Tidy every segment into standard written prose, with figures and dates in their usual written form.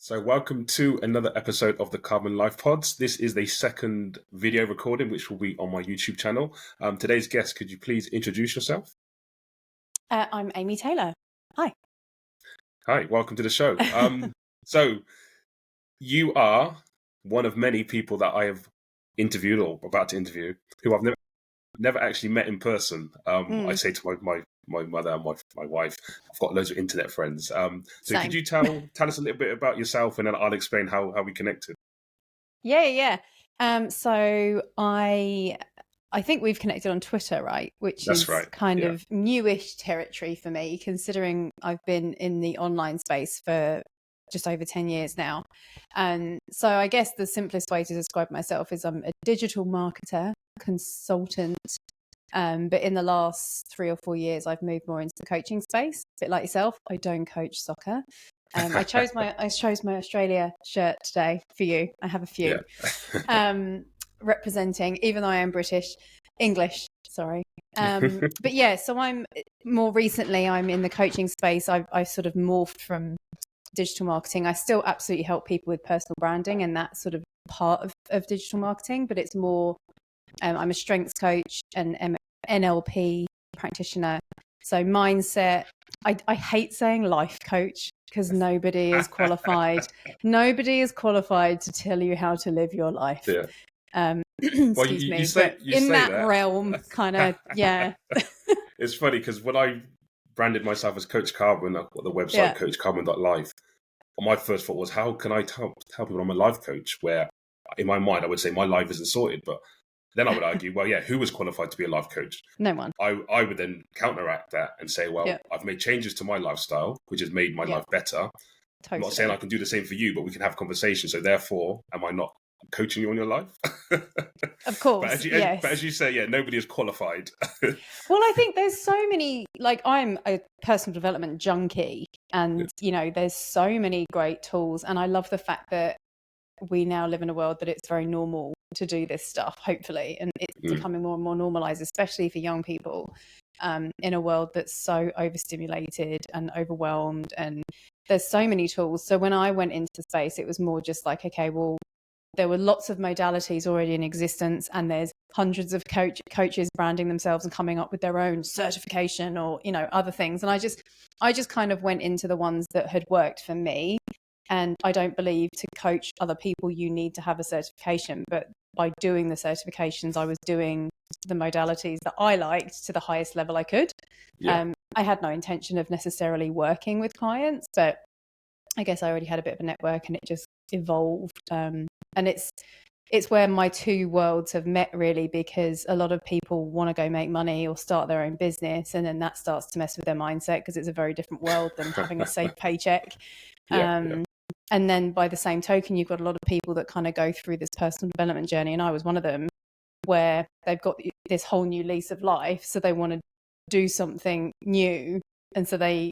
So welcome to another episode of the Carbon Life Pods. This is the second video recording, which will be on my YouTube channel. Today's guest, could you please introduce yourself? I'm Amy Taylor. Hi. Hi, welcome to the show. So you are one of many people that I have interviewed or about to interview who I've never actually met in person. I say to my mother and my wife, I've got loads of internet friends. So Same. could you tell us a little bit about yourself, and then I'll explain how we connected. Yeah. So I think we've connected on Twitter, right? Which That's is right. kind of newish territory for me, considering I've been in the online space for just over 10 years now. And so I guess the simplest way to describe myself is I'm a digital marketer, consultant. But in the last 3 or 4 years, I've moved more into the coaching space. A bit like yourself, I don't coach soccer. I chose my Australia shirt today for you. I have a few representing, even though I am English. Sorry. But yeah, so I'm more recently I'm in the coaching space. I've sort of morphed from digital marketing. I still absolutely help people with personal branding, and that's sort of part of digital marketing. But it's more. I'm a strengths coach and NLP practitioner. So mindset. I hate saying life coach because nobody is qualified. Nobody is qualified to tell you how to live your life. Yeah. Excuse me. But in that realm, kind of, yeah. It's funny because when I branded myself as Coach Carbon, I've got the website coachcarbon.life. My first thought was, how can I tell people I'm a life coach? Where in my mind, I would say my life isn't sorted. But then I would argue, well, yeah, who was qualified to be a life coach? No one. I would then counteract that and say, well, I've made changes to my lifestyle, which has made my life better. Totally. I'm not saying I can do the same for you, but we can have conversations. So therefore, am I not coaching you on your life? Of course. But as you say, nobody is qualified. Well, I think there's so many, like I'm a personal development junkie, and there's so many great tools, and I love the fact that we now live in a world that it's very normal to do this stuff, hopefully, and it's becoming more and more normalized, especially for young people, in a world that's so overstimulated and overwhelmed, and there's so many tools. So when I went into the space, it was more just like, okay, well, there were lots of modalities already in existence, and there's hundreds of coaches branding themselves and coming up with their own certification or other things, and I just kind of went into the ones that had worked for me. And I don't believe to coach other people you need to have a certification, but by doing the certifications, I was doing the modalities that I liked to the highest level I could. I had no intention of necessarily working with clients, but I guess I already had a bit of a network, and it just evolved. And it's where my two worlds have met, really, because a lot of people want to go make money or start their own business, and then that starts to mess with their mindset because it's a very different world than having a safe paycheck. And then by the same token, you've got a lot of people that kind of go through this personal development journey, and I was one of them, where they've got this whole new lease of life, so they want to do something new, and so they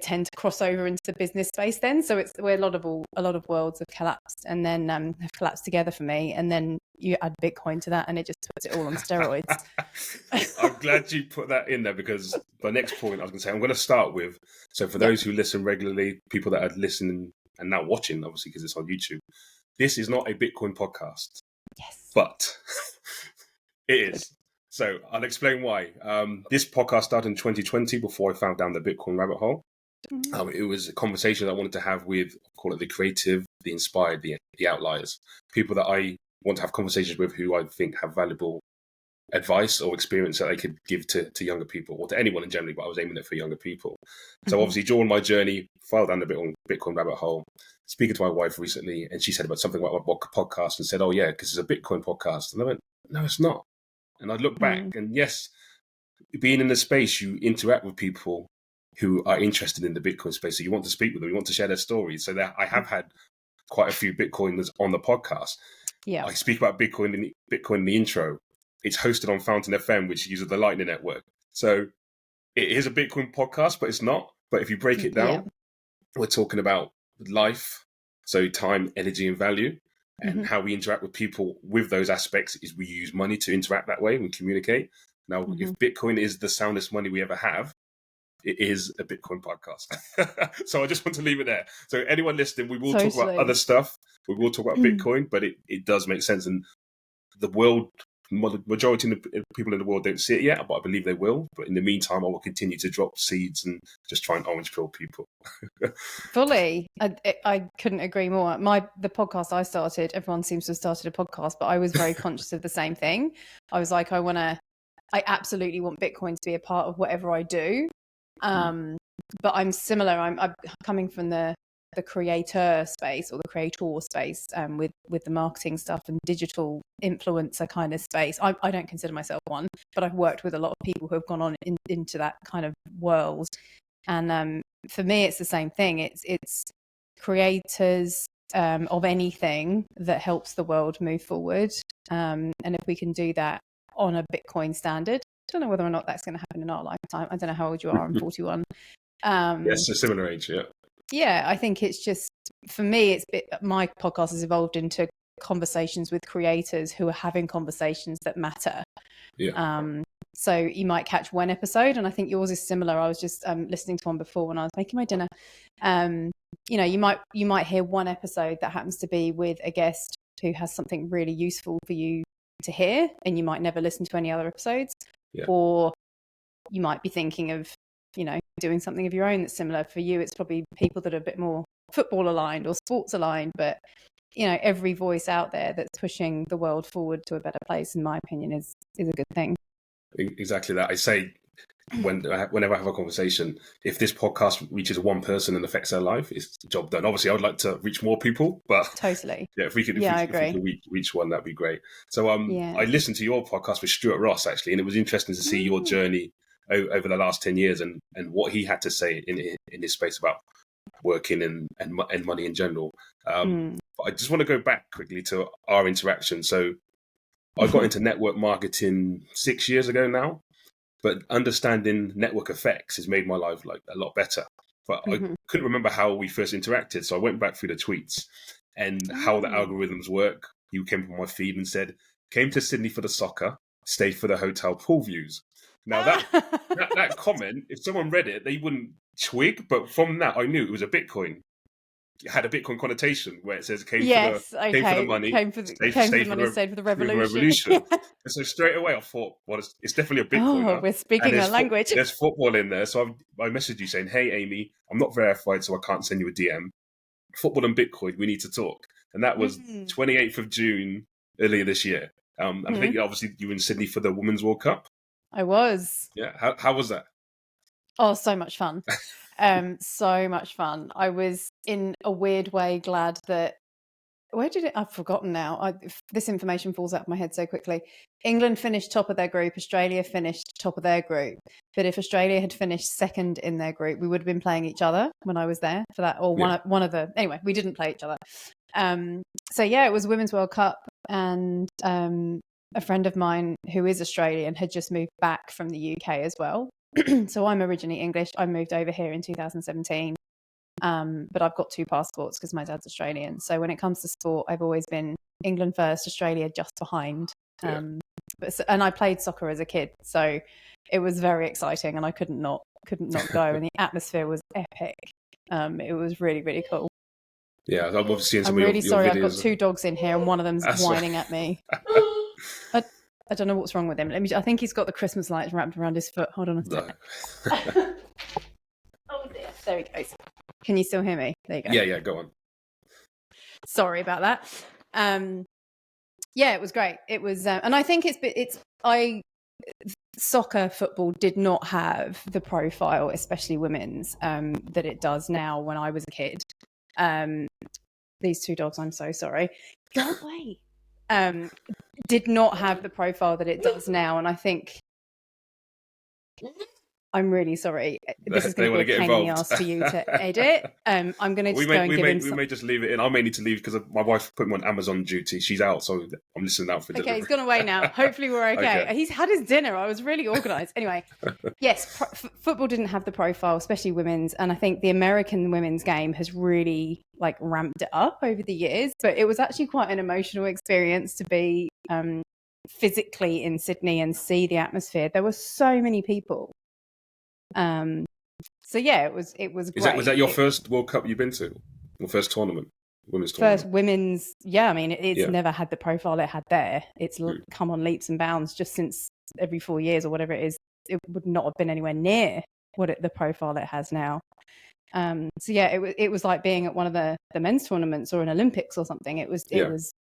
tend to cross over into the business space then. So it's where a lot of worlds have collapsed, and then have collapsed together for me, and then you add Bitcoin to that, and it just puts it all on steroids. I'm glad you put that in there, because the next point I was going to say, I'm going to start with, so for those who listen regularly, people that are listening and now watching, obviously, because it's on YouTube, this is not a Bitcoin podcast. Yes. But it is. So I'll explain why. This podcast started in 2020 before I found down the Bitcoin rabbit hole. It was a conversation I wanted to have with, call it the creative, the inspired, the outliers, people that I want to have conversations with who I think have valuable advice or experience that they could give to younger people, or to anyone in general, but I was aiming it for younger people. So obviously during my journey, fell down the Bitcoin rabbit hole, speaking to my wife recently, and she said about something about my podcast and said, oh yeah, because it's a Bitcoin podcast. And I went, no, it's not. And I looked back, and yes, being in the space, you interact with people who are interested in the Bitcoin space. So you want to speak with them, you want to share their stories. So that I have had quite a few Bitcoiners on the podcast. Yeah, I speak about Bitcoin in the intro. It's hosted on Fountain FM, which uses the Lightning Network. So it is a Bitcoin podcast, but it's not. But if you break it down, we're talking about life, so time, energy, and value, and how we interact with people with those aspects is we use money to interact that way, we communicate. Now, if Bitcoin is the soundest money we ever have, it is a Bitcoin podcast. So I just want to leave it there. So anyone listening, we will talk about other stuff. We will talk about Bitcoin, but it does make sense. And the world, majority of the people in the world don't see it yet, but I believe they will. But in the meantime, I will continue to drop seeds and just try and orange pill people. Fully. I couldn't agree more. The podcast I started, everyone seems to have started a podcast, but I was very conscious of the same thing. I was like, I absolutely want Bitcoin to be a part of whatever I do. But I'm similar. I'm coming from the creator space or the creator space with the marketing stuff and digital influencer kind of space. I don't consider myself one, but I've worked with a lot of people who have gone on into that kind of world. And for me, it's the same thing. It's creators of anything that helps the world move forward. And if we can do that on a Bitcoin standard, I don't know whether or not that's going to happen in our lifetime. I don't know how old you are. I'm 41. Yes, a similar age, yeah. Yeah, I think it's just, for me, my podcast has evolved into conversations with creators who are having conversations that matter. Yeah. So you might catch one episode, and I think yours is similar. I was just listening to one before when I was making my dinner. You might hear one episode that happens to be with a guest who has something really useful for you to hear, and you might never listen to any other episodes. Yeah. Or you might be thinking of, doing something of your own that's similar. For you, it's probably people that are a bit more football aligned or sports aligned, but every voice out there that's pushing the world forward to a better place, in my opinion, is a good thing. Exactly that. I say whenever I have a conversation, if this podcast reaches one person and affects their life, it's the job done. Obviously, I would like to reach more people, but totally, yeah, if we could reach one, that'd be great. So I listened to your podcast with Stuart Ross actually, and it was interesting to see your journey over the last 10 years and what he had to say in his space about working and money in general. But I just want to go back quickly to our interaction. So I got into network marketing 6 years ago now, but understanding network effects has made my life like a lot better. But I couldn't remember how we first interacted, so I went back through the tweets and how the algorithms work. You came from my feed and said, "Came to Sydney for the soccer, stayed for the hotel pool views." Now that comment, if someone read it, they wouldn't twig. But from that, I knew it was a Bitcoin. It had a Bitcoin connotation where it says came for the money, stayed for the revolution. Yeah. And so straight away I thought, well, it's definitely a Bitcoin. Oh, we're speaking a language. There's football in there. So I messaged you saying, "Hey, Amy, I'm not verified, so I can't send you a DM. Football and Bitcoin, we need to talk." And that was 28th of June earlier this year. And I think obviously you were in Sydney for the Women's World Cup. I was. Yeah. How was that? Oh, so much fun. So much fun. I was in a weird way glad that I've forgotten now. This information falls out of my head so quickly. England finished top of their group. Australia finished top of their group. But if Australia had finished second in their group, we would have been playing each other when I was there for that, or one of the. Anyway, we didn't play each other. So yeah, it was Women's World Cup, and a friend of mine who is Australian had just moved back from the UK as well. So I'm originally English. I moved over here in 2017. But I've got two passports because my dad's Australian. So when it comes to sport, I've always been England first, Australia just behind. And I played soccer as a kid, so it was very exciting, and I could not go. And the atmosphere was epic. It was really, really cool. Yeah, I've obviously seen some I'm really your sorry. videos. I've got two dogs in here, and one of them's whining at me. I don't know what's wrong with him. I think he's got the Christmas lights wrapped around his foot. Hold on a second. No. Oh dear. There he goes. Can you still hear me? There you go. Yeah, go on. Sorry about that. Yeah, it was great. It was, and I think soccer, football did not have the profile, especially women's, that it does now. When I was a kid, these two dogs, I'm so sorry. Go away. Did not have the profile that it does now, and I think. I'm really sorry. This is going to be a pain in the ass for you to edit. I'm going to just go and give him some... We may just leave it in. I may need to leave because my wife put me on Amazon duty. She's out, so I'm listening out for delivery. Okay, he's gone away now. Hopefully we're okay. He's had his dinner. I was really organised. Anyway, yes, football didn't have the profile, especially women's. And I think the American women's game has really ramped it up over the years. But it was actually quite an emotional experience to be physically in Sydney and see the atmosphere. There were so many people. So yeah, it was great. Was that your first World Cup you've been to? Your first tournament? Women's First tournament? women's, yeah. I mean, it's Yeah. never had the profile it had there. It's come on leaps and bounds just since every 4 years or whatever it is. It would not have been anywhere near the profile it has now. So yeah, it was like being at one of the men's tournaments or an Olympics or something. It was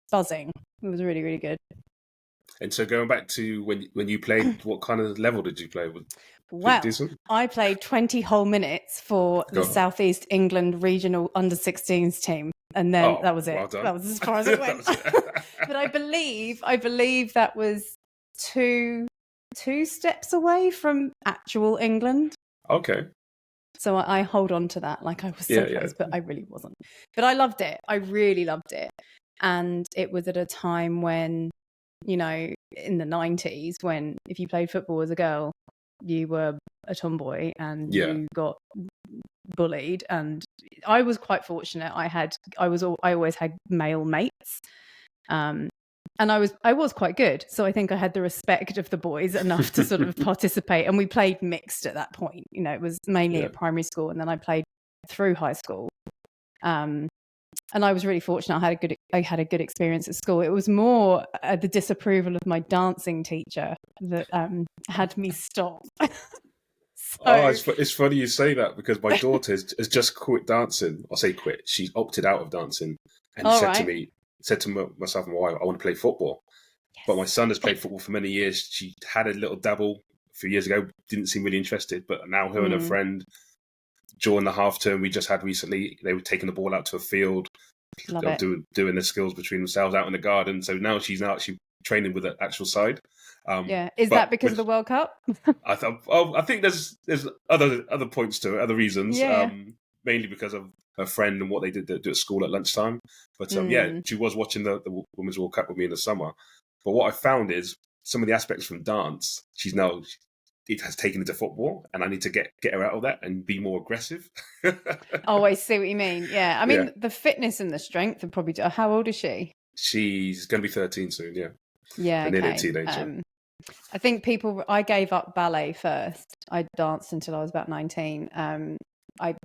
buzzing. It was really, really good. And so going back to when you played, what kind of level did you play? Was Well, decent? I played 20 whole minutes for the Southeast England regional under-16s team, and then that was it. Well done. That was as far as it went. But I believe that was two steps away from actual England. Okay. So I hold on to that, like I was so close, but I really wasn't. But I loved it. I really loved it. And it was at a time when, you know, in the 90s, when if you played football as a girl, you were a tomboy and you got bullied. And I was quite fortunate. I always had male mates. And I was quite good. So I think I had the respect of the boys enough to sort of participate. And we played mixed at that point. You know, it was mainly at primary school, and then I played through high school. And I was really fortunate. I had a good experience at school. It was more the disapproval of my dancing teacher that had me stop. It's funny you say that, because my daughter has just quit dancing. I say quit. She's opted out of dancing and said to myself and my wife, I want to play football. Yes. But my son has played football for many years. She had a little dabble a few years ago, didn't seem really interested, but now her and her friend, during the half term we just had recently, they were taking the ball out to a field, doing the skills between themselves out in the garden. So now she's actually training with the actual side. Is that because of the World Cup? I think there's other points to it, other reasons. Mainly because of her friend and what they did at school at lunchtime. But she was watching the Women's World Cup with me in the summer. But what I found is some of the aspects from dance, it has taken into football, and I need to get her out of that and be more aggressive. Oh, I see what you mean. Yeah, I mean the fitness and the strength are probably. How old is she? She's going to be 13 soon. Yeah, nearly a teenager. I think I gave up ballet first. I danced until I was about 19.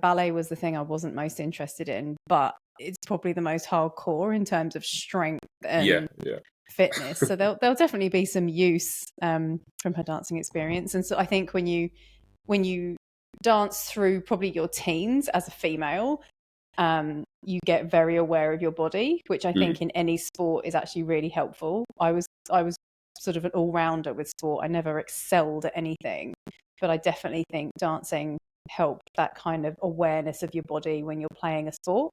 Ballet was the thing I wasn't most interested in, but it's probably the most hardcore in terms of strength and fitness. So there'll definitely be some use from her dancing experience. And so I think when you dance through probably your teens as a female, you get very aware of your body, which I think in any sport is actually really helpful. I was sort of an all-rounder with sport. I never excelled at anything, but I definitely think dancing helped that kind of awareness of your body when you're playing a sport,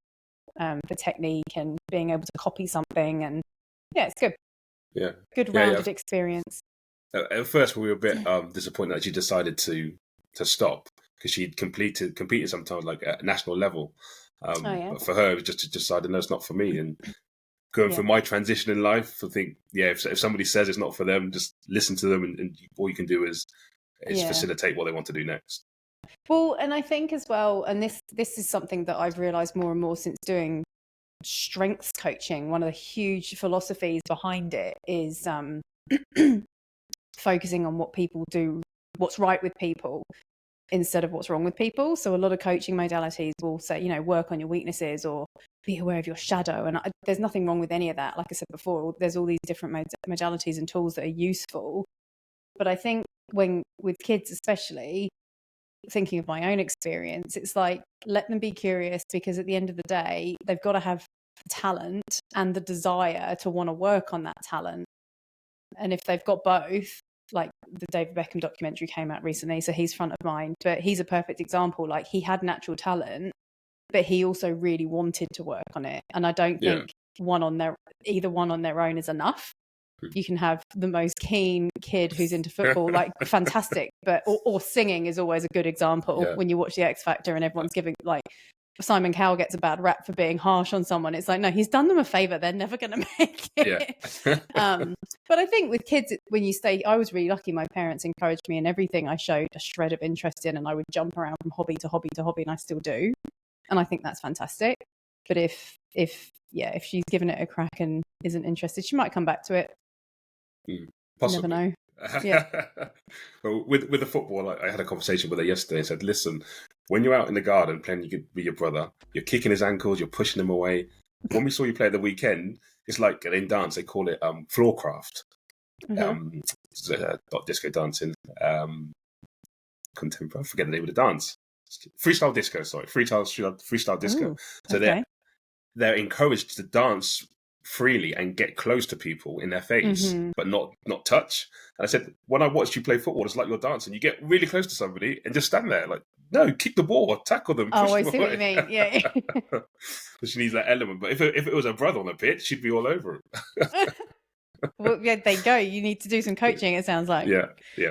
the technique and being able to copy something. And it's good. Good rounded experience. At first we were a bit disappointed that she decided to stop, because she'd competed sometimes like at a national level. But for her, it was just to decide, no, it's not for me. And going through my transition in life, I think, if somebody says it's not for them, just listen to them, and all you can do is facilitate what they want to do next. Well, and I think as well, and this is something that I've realised more and more since doing strengths coaching, one of the huge philosophies behind it is focusing on what people do, what's right with people, instead of what's wrong with people. So a lot of coaching modalities will say, work on your weaknesses or be aware of your shadow. And there's nothing wrong with any of that. Like I said before, there's all these different modalities and tools that are useful. But I think with kids especially, thinking of my own experience, it's like, let them be curious, because at the end of the day, they've got to have talent and the desire to want to work on that talent. And if they've got both, like the David Beckham documentary came out recently, so he's front of mind, but he's a perfect example. Like, he had natural talent, but he also really wanted to work on it. And I don't think either one on their own is enough. You can have the most keen kid who's into football, like fantastic, but or singing is always a good example when you watch the X Factor and everyone's giving, like, Simon Cowell gets a bad rap for being harsh on someone. It's like, no, he's done them a favor. They're never going to make it. But I think with kids, I was really lucky. My parents encouraged me in everything I showed a shred of interest in, and I would jump around from hobby to hobby to hobby, and I still do. And I think that's fantastic. But if she's given it a crack and isn't interested, she might come back to it. Possibly. You never know. Well, with the football, I had a conversation with her yesterday and said, listen, when you're out in the garden playing with your brother, you're kicking his ankles, you're pushing him away. When we saw you play at the weekend, it's like in dance, they call it floorcraft. Not disco dancing, contemporary. I forget the name of the dance. Freestyle disco, sorry. Freestyle disco. Ooh, So okay. they're encouraged to dance freely and get close to people in their face, but not touch. And I said, when I watched you play football, it's like you're dancing. You get really close to somebody and just stand there, like, no, kick the ball or tackle them. Oh, Push I them see away. what you mean. Yeah. So she needs that element. But if it was a brother on the pitch, she'd be all over him. Well, yeah, there you go. You need to do some coaching. It sounds like. Yeah,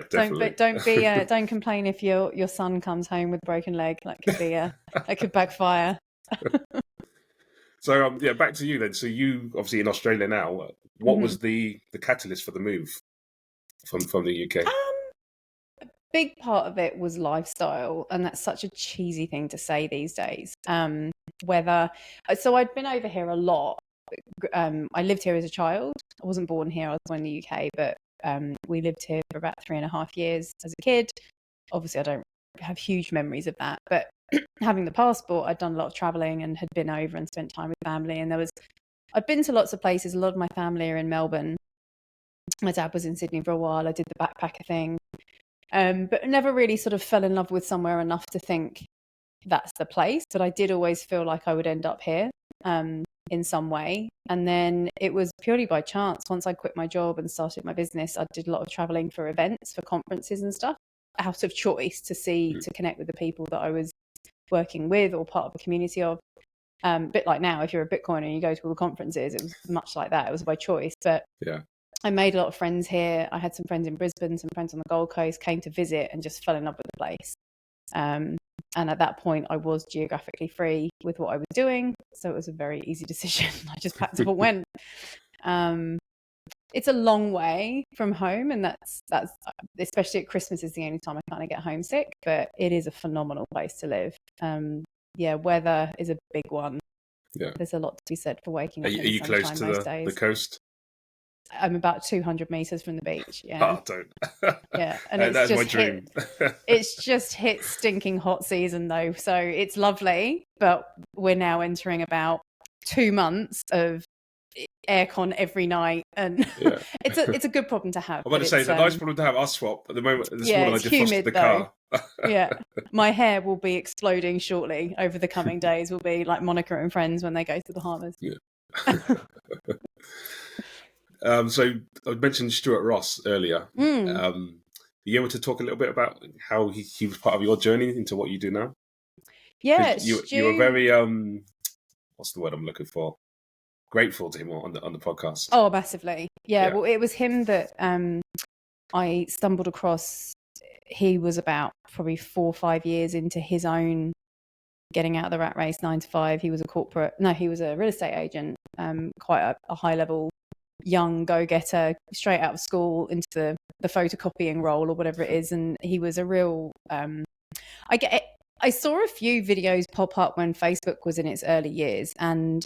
definitely. Don't complain if your son comes home with a broken leg. That could backfire. So back to you then. So you obviously in Australia now. What was the catalyst for the move from the UK? A big part of it was lifestyle, and that's such a cheesy thing to say these days. So I'd been over here a lot. I lived here as a child. I wasn't born here. I was born in the UK, but we lived here for about 3.5 years as a kid. Obviously, I don't have huge memories of that, but having the passport, I'd done a lot of traveling and had been over and spent time with family. And I'd been to lots of places. A lot of my family are in Melbourne. My dad was in Sydney for a while. I did the backpacker thing, but never really sort of fell in love with somewhere enough to think that's the place. But I did always feel like I would end up here in some way. And then it was purely by chance. Once I quit my job and started my business, I did a lot of traveling for events, for conferences and stuff, out of choice to connect with the people that I was working with or part of a community of. A bit like now, if you're a Bitcoiner and you go to all the conferences, it was much like that. It was by choice. But yeah, I made a lot of friends here. I had some friends in Brisbane, some friends on the Gold Coast, came to visit and just fell in love with the place. And at that point, I was geographically free with what I was doing. So it was a very easy decision. I just packed up and went. It's a long way from home. And that's especially at Christmas is the only time I kind of get homesick. But it is a phenomenal place to live. Weather is a big one. Yeah. There's a lot to be said for waking up in Are you close to the coast? I'm about 200 meters from the beach. Yeah. Oh, don't. Yeah, and that's my dream. It's just hit stinking hot season though, so it's lovely. But we're now entering about 2 months of aircon every night, and it's a good problem to have. I'm about to say it's a nice problem to have. I'll swap at the moment. This morning I defrosted the though. car. Yeah, my hair will be exploding shortly over the coming days. Will be like Monica and Friends when they go to the Bahamas. Yeah. So I mentioned Stuart Ross earlier. Are you able to talk a little bit about how he was part of your journey into what you do now? Yeah, you were very what's the word I'm looking for? Grateful to him on the podcast. Oh, massively. Yeah. Well, it was him that I stumbled across. He was about probably 4 or 5 years into his own getting out of the rat race, 9 to 5. He was a real estate agent, quite a high level young go-getter, straight out of school into the photocopying role or whatever it is. And he was a real I saw a few videos pop up when Facebook was in its early years, and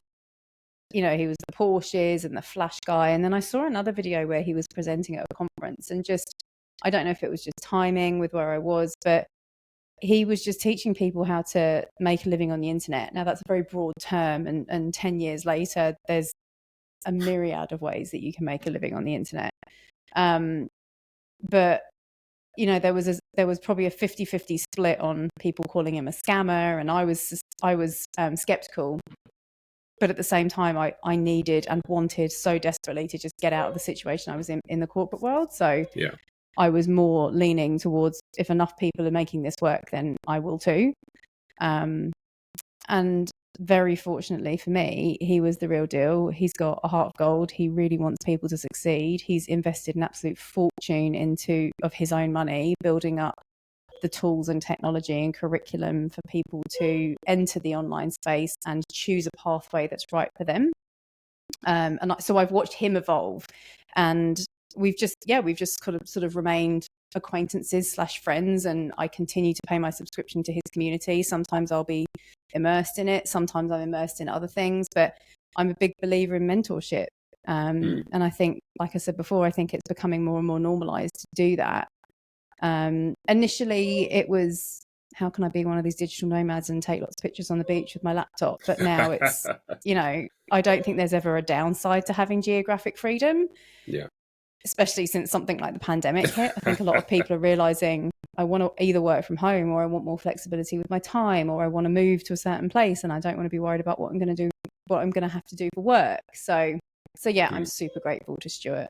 he was the Porsches and the flash guy. And then I saw another video where he was presenting at a conference, and I don't know if it was just timing with where I was, but he was just teaching people how to make a living on the internet. Now that's a very broad term, and 10 years later, there's a myriad of ways that you can make a living on the internet. But there was probably a 50-50 split on people calling him a scammer, and I was skeptical. But at the same time, I needed and wanted so desperately to just get out of the situation I was in the corporate world. So yeah, I was more leaning towards, if enough people are making this work, then I will too. And very fortunately for me, he was the real deal. He's got a heart of gold. He really wants people to succeed. He's invested an absolute fortune of his own money, building up the tools and technology and curriculum for people to enter the online space and choose a pathway that's right for them. So I've watched him evolve, and we've just sort of remained acquaintances / friends, and I continue to pay my subscription to his community. Sometimes I'll be immersed in it, sometimes I'm immersed in other things, but I'm a big believer in mentorship. And I think, like I said before, I think it's becoming more and more normalized to do that. Initially it was how can I be one of these digital nomads and take lots of pictures on the beach with my laptop? But now it's, you know, I don't think there's ever a downside to having geographic freedom. Yeah. Especially since something like the pandemic hit. I think a lot of people are realizing I want to either work from home, or I want more flexibility with my time, or I want to move to a certain place and I don't want to be worried about what I'm going to do, what I'm going to have to do for work. So yeah, I'm super grateful to Stuart.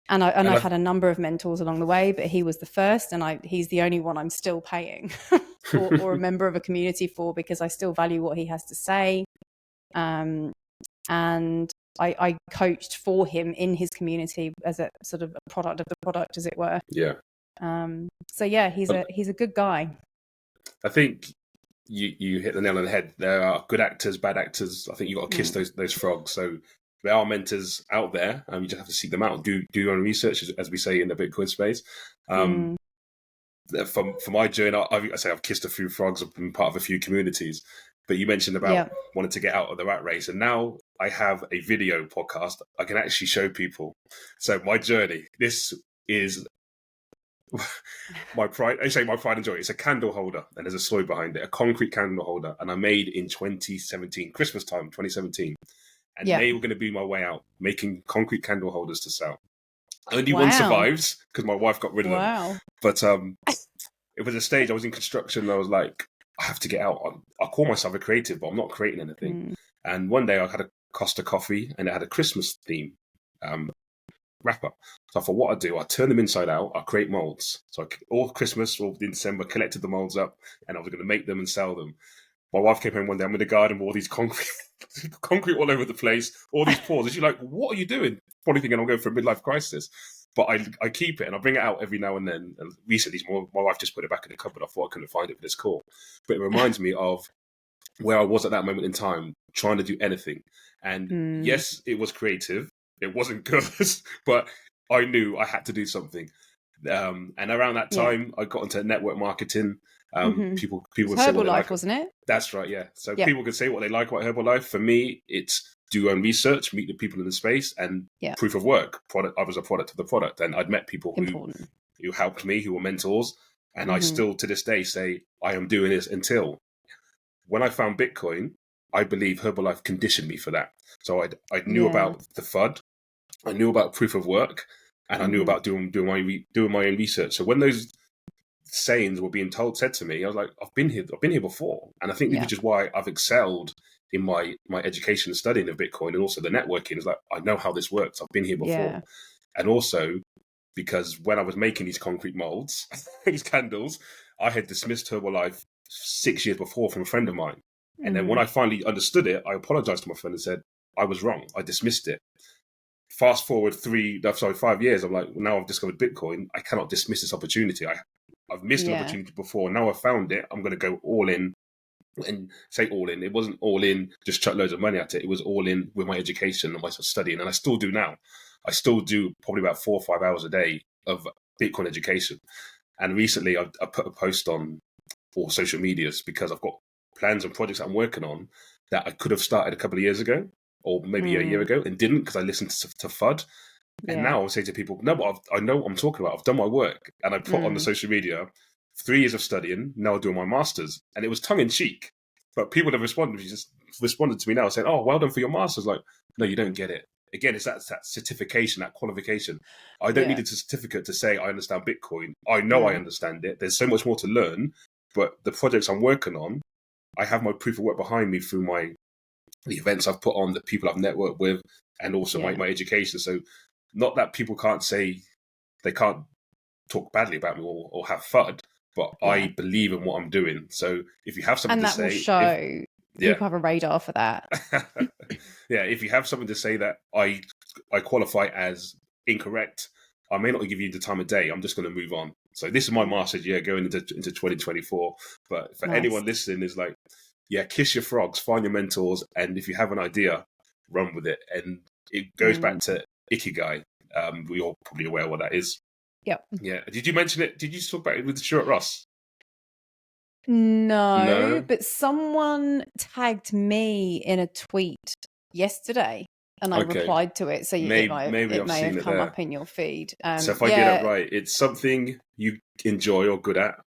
And I've had a number of mentors along the way, but he was the first, and he's the only one I'm still paying or a member of a community for, because I still value what he has to say. And I coached for him in his community as a sort of a product of the product, as it were. Yeah. So yeah, he's a good guy. I think you hit the nail on the head. There are good actors, bad actors. I think you got to kiss those frogs. So there are mentors out there, and you just have to seek them out. Do your own research, as we say in the Bitcoin space. For my journey, I've kissed a few frogs. I've been part of a few communities. But you mentioned about wanting to get out of the rat race, and now I have a video podcast I can actually show people. So my journey, this is my pride. I say my pride and joy. It's a candle holder, and there's a story behind it. A concrete candle holder, and I made in 2017, Christmas time, 2017. And they were going to be my way out, making concrete candle holders to sell. Only one survives because my wife got rid of them. But it was a stage. I was in construction, and I was like, I have to get out. I call myself a creative, but I'm not creating anything. And one day I had a Costa coffee, and it had a Christmas theme wrapper. So I thought, what I'd do, I'd turn them inside out, I'd create molds. So all Christmas, all in December, collected the molds up, and I was going to make them and sell them. My wife came home one day, I'm in the garden with all these concrete all over the place, all these pours. And she's like, what are you doing? Probably thinking I'm going for a midlife crisis. But I keep it, and I bring it out every now and then. And recently, my wife just put it back in the cupboard. I thought I couldn't find it, but it's cool. But it reminds me of where I was at that moment in time, trying to do anything. And yes, it was creative. It wasn't good, but I knew I had to do something. And around that time, I got into network marketing. People would say Herbalife, like, wasn't it? That's right, yeah. So people could say what they like about Herbalife. For me, it's do your own research, meet the people in the space, and proof of work. I was a product of the product, and I'd met people who helped me, who were mentors, and I still to this day say I am doing this until when I found Bitcoin. I believe Herbalife conditioned me for that. So I knew about the FUD, I knew about proof of work, and I knew about doing my own research. So when those sayings were being said to me, I was like, I've been here before. And I think which is why I've excelled in my education and studying of Bitcoin, and also the networking. Is like, I know how this works. I've been here before. And also because when I was making these concrete molds, these candles, I had dismissed Herbalife 6 years before from a friend of mine. And then when I finally understood it, I apologized to my friend and said, I was wrong. I dismissed it. Fast forward 5 years, I'm like, now I've discovered Bitcoin. I cannot dismiss this opportunity. I've missed an opportunity before. Now I've found it. I'm going to go all in. And say all in. It wasn't all in, just chuck loads of money at it. It was all in with my education and my studying. And I still do now. I still do probably about 4 or 5 hours a day of Bitcoin education. And recently I put a post on all social medias because I've got plans and projects that I'm working on that I could have started a couple of years ago or maybe a year ago and didn't because I listened to FUD. And now I say to people, no, but I know what I'm talking about. I've done my work. And I put on the social media 3 years of studying, now doing my master's. And it was tongue in cheek. But people have responded. She just responded to me now saying, oh, well done for your master's. Like, no, you don't get it. Again, it's that certification, that qualification. I don't need a certificate to say I understand Bitcoin. I know I understand it. There's so much more to learn. But the projects I'm working on, I have my proof of work behind me through the events I've put on, the people I've networked with, and also my education. So not that people can't say, they can't talk badly about me or have FUD, but I believe in what I'm doing. So if you have something to say... And that will show people have a radar for that. If you have something to say that I qualify as incorrect, I may not give you the time of day. I'm just going to move on. So this is my message, going into 2024. But for anyone listening, is like, kiss your frogs, find your mentors, and if you have an idea, run with it. And it goes back to Ikigai. We're all probably aware what that is. Yep. Yeah. Did you mention it? Did you talk about it with Stuart Ross? No, but someone tagged me in a tweet yesterday. And I replied to it, so it may have come up in your feed. So if I get it right, it's something you enjoy or good at,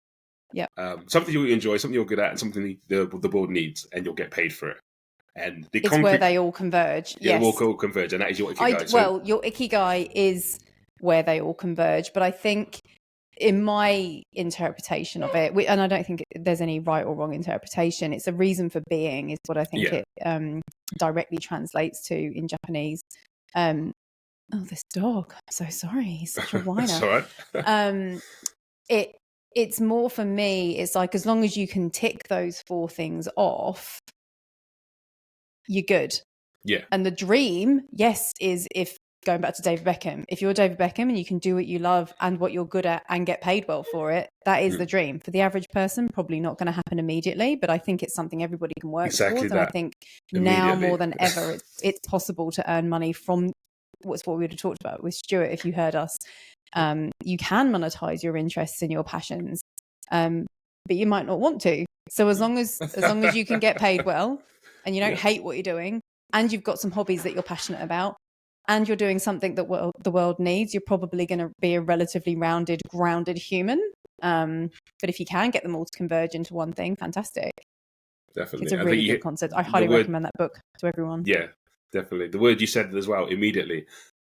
Yeah. Something you'll enjoy, something you're good at, and something the board needs, and you'll get paid for it. And the it's where they all converge. Yeah, yes. all converge, and that is your ikigai. Well, your ikigai is where they all converge, but I think in my interpretation of it, and I don't think there's any right or wrong interpretation, it's a reason for being is what I think it directly translates to in Japanese. This dog, I'm so sorry, he's such a whiner. That's all right. It's more for me, it's like as long as you can tick those 4 things off, you're good. Yeah. And the dream, yes, is if going back to David Beckham, if you're David Beckham and you can do what you love and what you're good at and get paid well for it, that is the dream. For the average person, probably not going to happen immediately, but I think it's something everybody can work towards. And I think now more than ever, it's possible to earn money from what we would have talked about with Stuart. If you heard us, you can monetize your interests and your passions, but you might not want to. So as long as you can get paid well and you don't hate what you're doing, and you've got some hobbies that you're passionate about, and you're doing something that the world needs, you're probably going to be a relatively rounded, grounded human. But if you can get them all to converge into one thing, fantastic. Definitely. It's a really good concept. I highly recommend that book to everyone. Yeah, definitely. The word you said as well, immediately,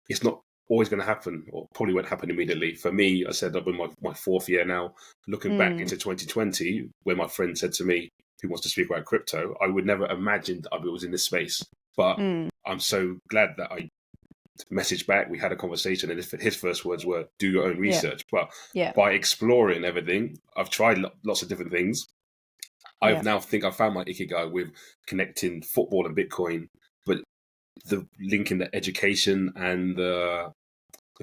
it's not always going to happen, or probably won't happen immediately. For me, I said I'm in my 4th year now, looking back into 2020, where my friend said to me, who wants to speak about crypto, I would never imagined I was in this space. But I'm so glad that I messaged back, we had a conversation, and his first words were, do your own research. But by exploring everything, I've tried lots of different things. I now think I found my ikigai with connecting football and Bitcoin, but the link in the education and the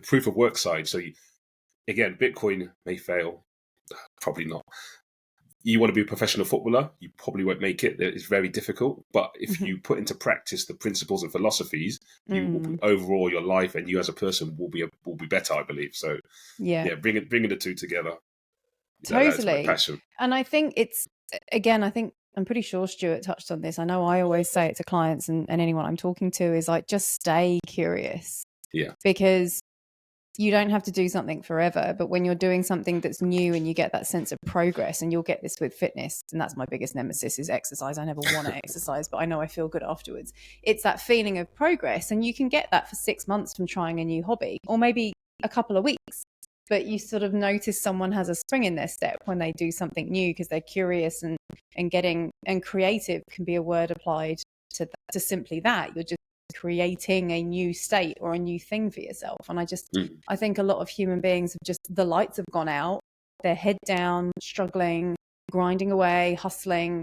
proof of work side. So again, Bitcoin may fail, probably not. You want to be a professional footballer, you probably won't make it. It's very difficult. But if you put into practice the principles and philosophies, you will, overall your life and you as a person will be better, I believe. So bringing the two together. Totally. That's my passion. And I think I'm pretty sure Stuart touched on this. I know I always say it to clients and anyone I'm talking to is like, just stay curious. Yeah. Because you don't have to do something forever, but when you're doing something that's new and you get that sense of progress, and you'll get this with fitness, and that's my biggest nemesis is exercise. I never want to exercise, but I know I feel good afterwards. It's that feeling of progress, and you can get that for 6 months from trying a new hobby, or maybe a couple of weeks, but you sort of notice someone has a spring in their step when they do something new because they're curious, and creative can be a word applied to simply that. You're just creating a new state or a new thing for yourself. And I think a lot of human beings the lights have gone out, they're head down, struggling, grinding away, hustling,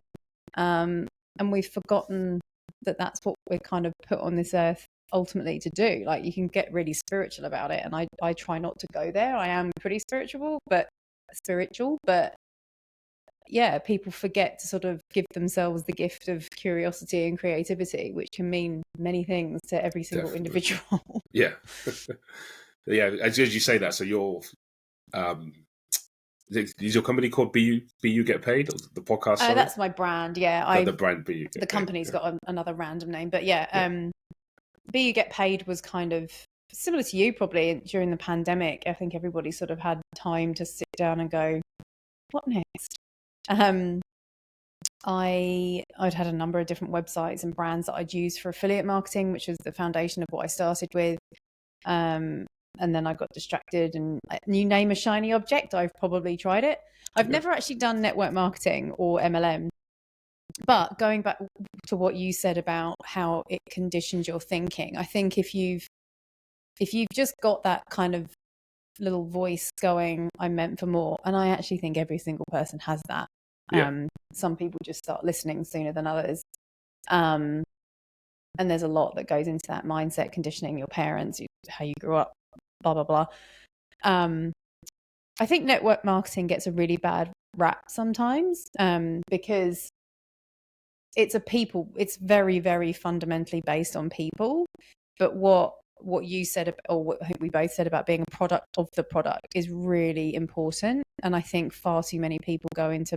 and we've forgotten that that's what we're kind of put on this earth ultimately to do. Like, you can get really spiritual about it, and I try not to go there. I am pretty spiritual, but yeah, people forget to sort of give themselves the gift of curiosity and creativity, which can mean many things to every single individual. Yeah. Yeah, as you say that, so you're is your company called Be You Get Paid, or the podcast? That's my brand. Yeah, the brand Be You Get Paid. The company's got another random name, but Be You Get Paid was kind of similar to you probably during the pandemic. I think everybody sort of had time to sit down and go, what next? I'd had a number of different websites and brands that I'd used for affiliate marketing, which was the foundation of what I started with. And then I got distracted, and you name a shiny object, I've probably tried it. I've never actually done network marketing or MLM, but going back to what you said about how it conditions your thinking, I think if you've just got that kind of little voice going, I'm meant for more, and I actually think every single person has that. Some people just start listening sooner than others, and there's a lot that goes into that mindset, conditioning, your parents, how you grew up, blah blah blah. I think network marketing gets a really bad rap sometimes, because it's very, very fundamentally based on people. But what you said, or what I think we both said about being a product of the product, is really important. And I think far too many people go into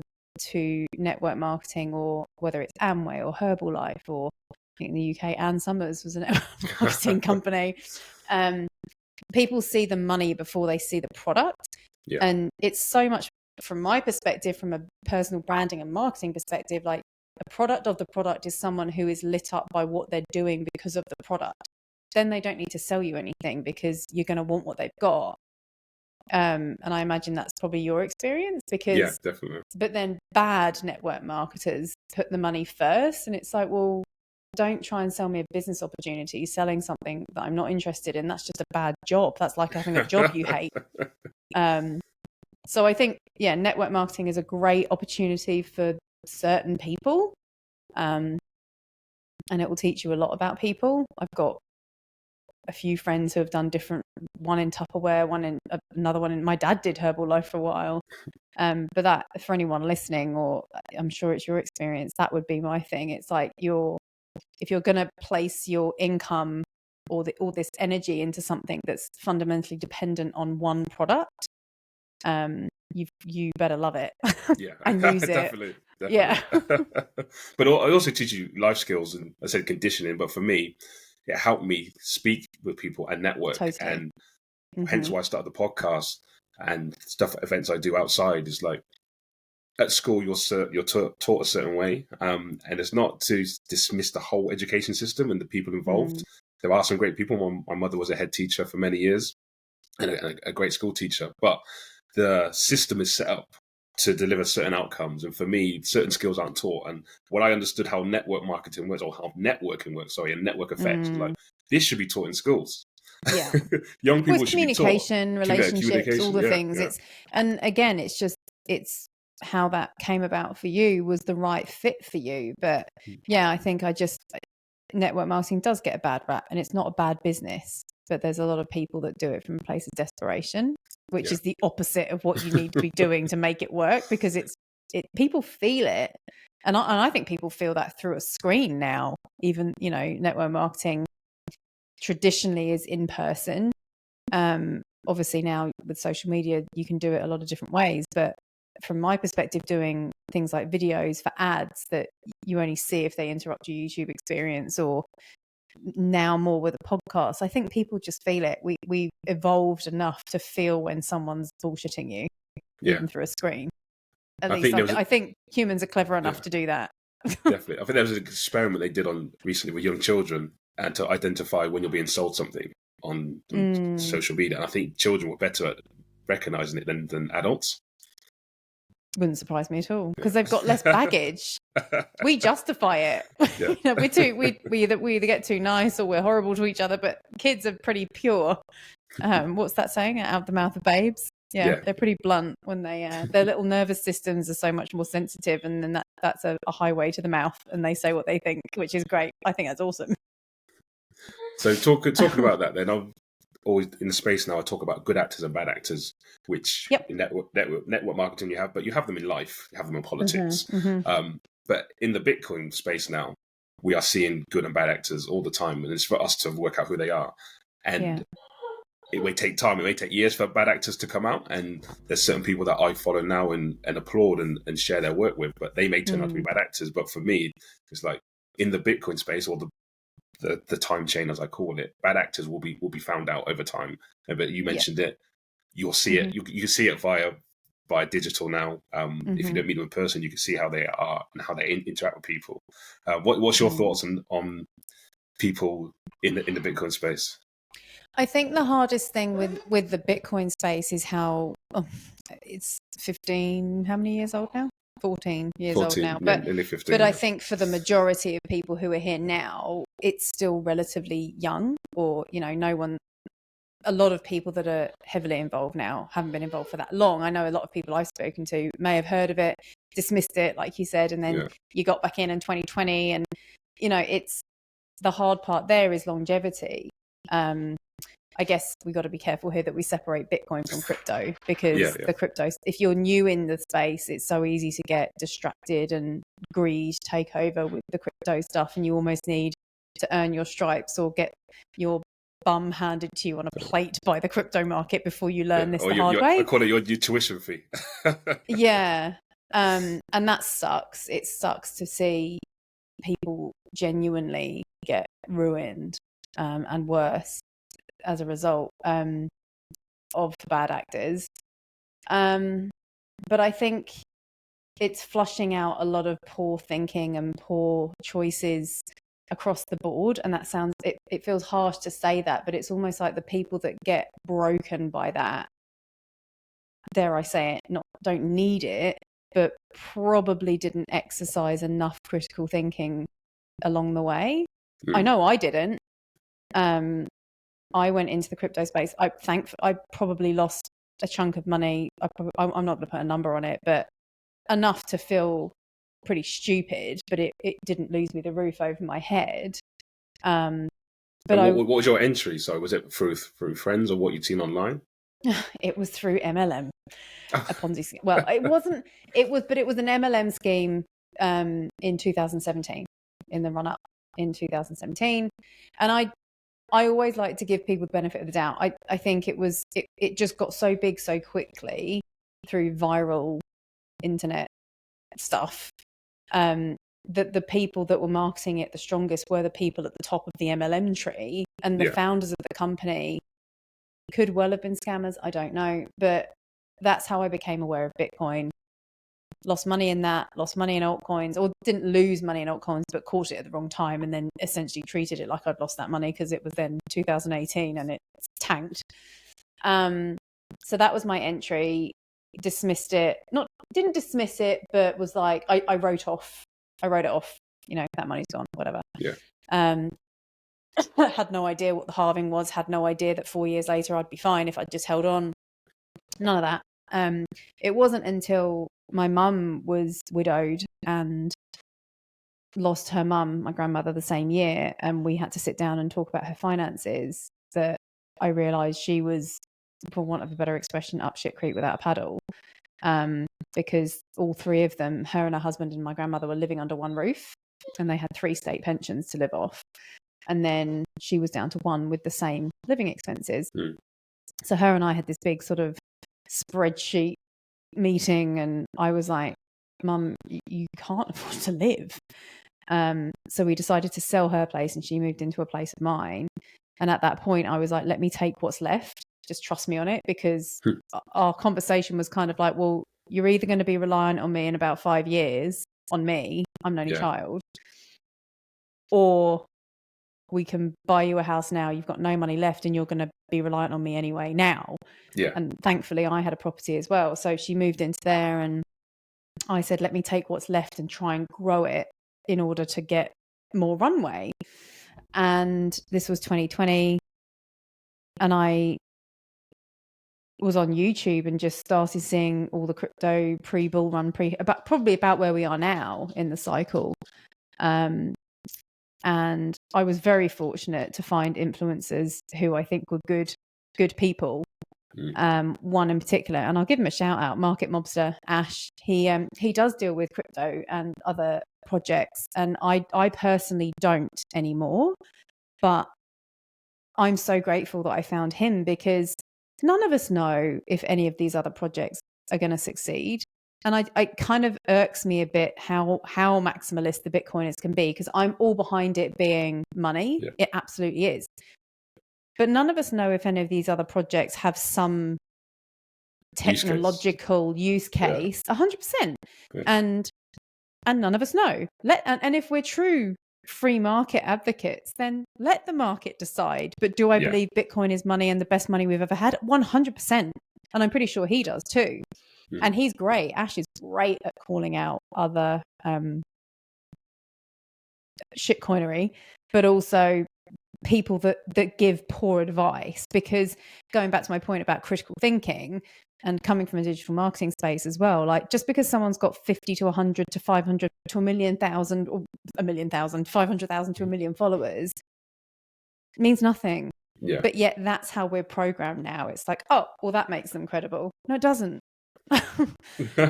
network marketing, or whether it's Amway or Herbalife, or I think in the UK Ann Summers was a network marketing company. People see the money before they see the product. And it's so much from my perspective, from a personal branding and marketing perspective, like a product of the product is someone who is lit up by what they're doing because of the product. Then they don't need to sell you anything because you're going to want what they've got. And I imagine that's probably your experience, because Yeah, definitely. But then bad network marketers put the money first, and it's like, well, don't try and sell me a business opportunity. Selling something that I'm not interested in, that's just a bad job. That's like having a job you hate. So I think, yeah, network marketing is a great opportunity for certain people, and it will teach you a lot about people. I've got a few friends who have done different, one in Tupperware, one in another one in, my dad did Herbalife for a while. But that, for anyone listening, or I'm sure it's your experience, that would be my thing. It's like if you're going to place your income or all this energy into something that's fundamentally dependent on one product, you better love it. Yeah, and use definitely. it. Yeah. But I also teach you life skills, and I said conditioning, but for me, it helped me speak with people and network. Totally. And hence why I started the podcast and stuff, events I do outside is like, at school, you're taught a certain way, and it's not to dismiss the whole education system and the people involved. There are some great people. My mother was a head teacher for many years and a great school teacher, but the system is set up to deliver certain outcomes. And for me, certain skills aren't taught. And when I understood how network marketing works, or how networking works, and network effects, like, this should be taught in schools. Yeah. Young people should be taught. Communication, relationships, all the things. Yeah. And again, it's how that came about for you was the right fit for you. But yeah, I think network marketing does get a bad rap, and it's not a bad business, but there's a lot of people that do it from a place of desperation, which is the opposite of what you need to be doing to make it work, because people feel it. And I think people feel that through a screen now. Even, network marketing traditionally is in person. Obviously now with social media, you can do it a lot of different ways, but from my perspective, doing things like videos for ads that you only see if they interrupt your YouTube experience, or now more with a podcast, I think people just feel it. We evolved enough to feel when someone's bullshitting you, even through a screen. I think humans are clever enough to do that. Definitely. I think there was an experiment they did on recently with young children, and to identify when you're being sold something on social media. And I think children were better at recognizing it than adults. Wouldn't surprise me at all, because they've got less baggage. We justify it. Yeah. We either get too nice or we're horrible to each other, but kids are pretty pure. What's that saying? Out of the mouth of babes. Yeah. They're pretty blunt when their little nervous systems are so much more sensitive, and then that's a highway to the mouth, and they say what they think, which is great. I think that's awesome. So talking about that, then I'm always in the space now. I talk about good actors and bad actors, which in network marketing you have, but you have them in life, you have them in politics. But in the Bitcoin space now, we are seeing good and bad actors all the time, and it's for us to work out who they are. And it may take time, it may take years for bad actors to come out, and there's certain people that I follow now and applaud and share their work with, but they may turn out to be bad actors. But for me, it's like, in the Bitcoin space, or the time chain, as I call it, bad actors will be found out over time. But you mentioned it, you'll see it. You can see it via digital now. If you don't meet them in person, you can see how they are and how they interact with people. What's your thoughts on people in the Bitcoin space? I think the hardest thing with the Bitcoin space is how it's 15. How many years old now? 14 years old now. But nearly 15. But I think for the majority of people who are here now, it's still relatively young, or no one. A lot of people that are heavily involved now haven't been involved for that long. I know a lot of people I've spoken to may have heard of it, dismissed it, like you said, and then you got back in 2020, and it's the hard part there is longevity. I guess we got to be careful here that we separate Bitcoin from crypto, because the crypto, if you're new in the space, it's so easy to get distracted and greed take over with the crypto stuff, and you almost need to earn your stripes or get your bum handed to you on a plate by the crypto market before you learn this the hard way. I call it your tuition fee. And that sucks. It sucks to see people genuinely get ruined, and worse as a result of the bad actors. But I think it's flushing out a lot of poor thinking and poor choices across the board. And that sounds, it feels harsh to say that, but it's almost like the people that get broken by that, dare I say it, don't need it, but probably didn't exercise enough critical thinking along the way. I know I didn't. I went into the crypto space. I probably lost a chunk of money. I'm not going to put a number on it, but enough to feel pretty stupid. But it didn't lose me the roof over my head. But what was your entry? So was it through friends or what you'd seen online? It was through MLM, a Ponzi scheme. Well, it wasn't. It was an MLM scheme in 2017, in the run up in 2017, and I always like to give people the benefit of the doubt. I think it just got so big so quickly through viral internet stuff that the people that were marketing it the strongest were the people at the top of the MLM tree, and the founders of the company could well have been scammers. I don't know, but that's how I became aware of Bitcoin. Lost money in that, lost money in altcoins, or didn't lose money in altcoins, but caught it at the wrong time and then essentially treated it like I'd lost that money because it was then 2018 and it tanked. So that was my entry. Dismissed it. Didn't dismiss it, but was like, I wrote it off. You know, that money's gone, whatever. Yeah. Had no idea what the halving was. Had no idea that 4 years later I'd be fine if I'd just held on. None of that. It wasn't until my mum was widowed and lost her mum, my grandmother, the same year, and we had to sit down and talk about her finances, that I realised she was, for want of a better expression, up shit creek without a paddle. Because all three of them, her and her husband and my grandmother, were living under one roof, and they had 3 state pensions to live off. And then she was down to 1 with the same living expenses. So her and I had this big sort of spreadsheet meeting, and I was like, Mum, you can't afford to live. So we decided to sell her place and she moved into a place of mine. And at that point I was like, let me take what's left, just trust me on it, because our conversation was kind of like, well, you're either going to be reliant on me in about 5 years, on me, I'm an only child, or we can buy you a house now, you've got no money left and you're going to be reliant on me anyway now. And thankfully I had a property as well, so she moved into there, and I said, let me take what's left and try and grow it in order to get more runway. And this was 2020, and I was on YouTube and just started seeing all the crypto pre-bull run, probably about where we are now in the cycle. And I was very fortunate to find influencers who I think were good people. One in particular, and I'll give him a shout out, Market Mobster Ash. He does deal with crypto and other projects, and I personally don't anymore, but I'm so grateful that I found him, because none of us know if any of these other projects are going to succeed. And I kind of irks me a bit how maximalist the Bitcoiners can be, because I'm all behind it being money. It absolutely is. But none of us know if any of these other projects have some technological use case. 100%. And none of us know. And if we're true free market advocates, then let the market decide. But do I believe Bitcoin is money and the best money we've ever had? 100%. And I'm pretty sure he does too. And he's great. Ash is great at calling out other shitcoinery, but also people that give poor advice. Because going back to my point about critical thinking and coming from a digital marketing space as well, like, just because someone's got 50 to 100 to 500 to 1,000,000 or 1,000,000, 500,000 to 1 million followers means nothing. But yet that's how we're programmed now. It's like, oh, well, that makes them credible. No, it doesn't.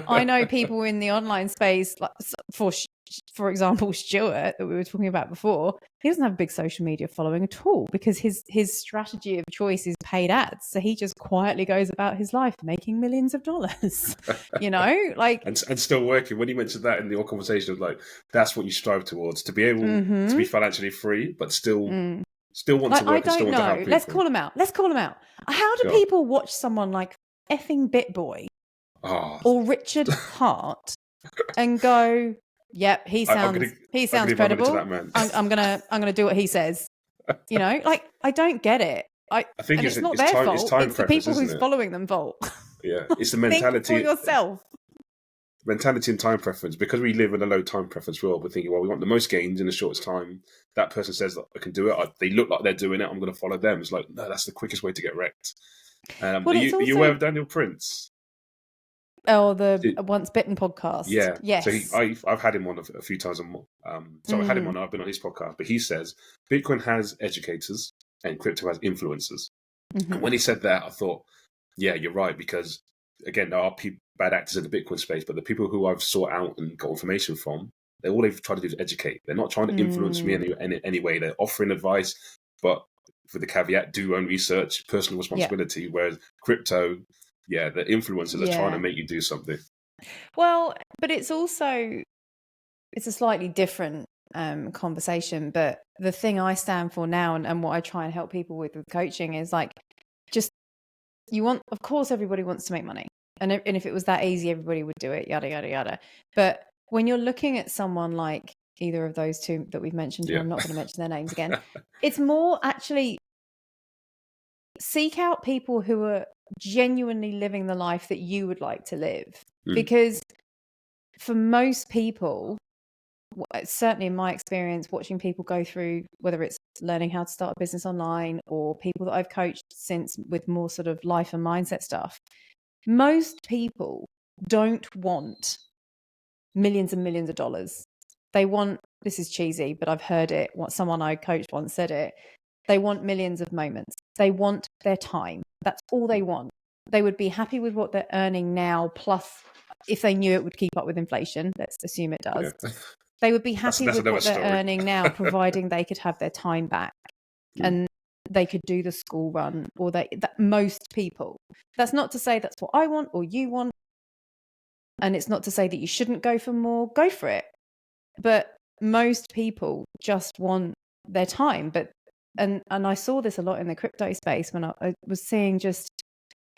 I know people in the online space, like for example, Stuart, that we were talking about before, he doesn't have a big social media following at all, because his strategy of choice is paid ads. So he just quietly goes about his life making millions of dollars, you know, like, and still working. When you mentioned that in your conversation, it was like, that's what you strive towards, to be able to be financially free, but still want to work. I don't know. Let's call him out. How do people watch someone like effing BitBoy or Richard Hart and go, yep, he sounds credible. That man. I'm gonna do what he says. You know, like, I don't get it. I think it's not their fault. It's the people who's following them fault. Yeah, it's the mentality. Think for yourself. Mentality and time preference. Because we live in a low time preference world, we're thinking, well, we want the most gains in the shortest time. That person says that I can do it. They look like they're doing it. I'm going to follow them. It's like, no, that's the quickest way to get wrecked. Are you aware of Daniel Prince? Oh, the Once Bitten podcast. Yeah. Yes. So I've had him on a few times. I've had him on. I've been on his podcast. But he says Bitcoin has educators and crypto has influencers. And when he said that, I thought, yeah, you're right. Because again, there are bad actors in the Bitcoin space, but the people who I've sought out and got information from, all they've tried to do is educate. They're not trying to influence me in any way. They're offering advice, but with the caveat, do your own research, personal responsibility. Whereas crypto, the influencers are trying to make you do something. Well, but it's a slightly different conversation. But the thing I stand for now and what I try and help people with coaching is like, of course, everybody wants to make money. And if it was that easy, everybody would do it, yada, yada, yada. But when you're looking at someone like either of those two that we've mentioned, I'm not going to mention their names again, it's more actually seek out people who are genuinely living the life that you would like to live. Because for most people, certainly in my experience, watching people go through, whether it's learning how to start a business online or people that I've coached since with more sort of life and mindset stuff, most people don't want millions and millions of dollars. They want, this is cheesy, but I've heard it. What someone I coached once said it. They want millions of moments. They want their time. That's all they want. They would be happy with what they're earning now, plus if they knew it would keep up with inflation, let's assume it does. Yeah. They would be happy with what they're earning now, providing they could have their time back and they could do the school run, or that most people. That's not to say that's what I want or you want. And it's not to say that you shouldn't go for more, go for it. But most people just want their time. And I saw this a lot in the crypto space when I was seeing just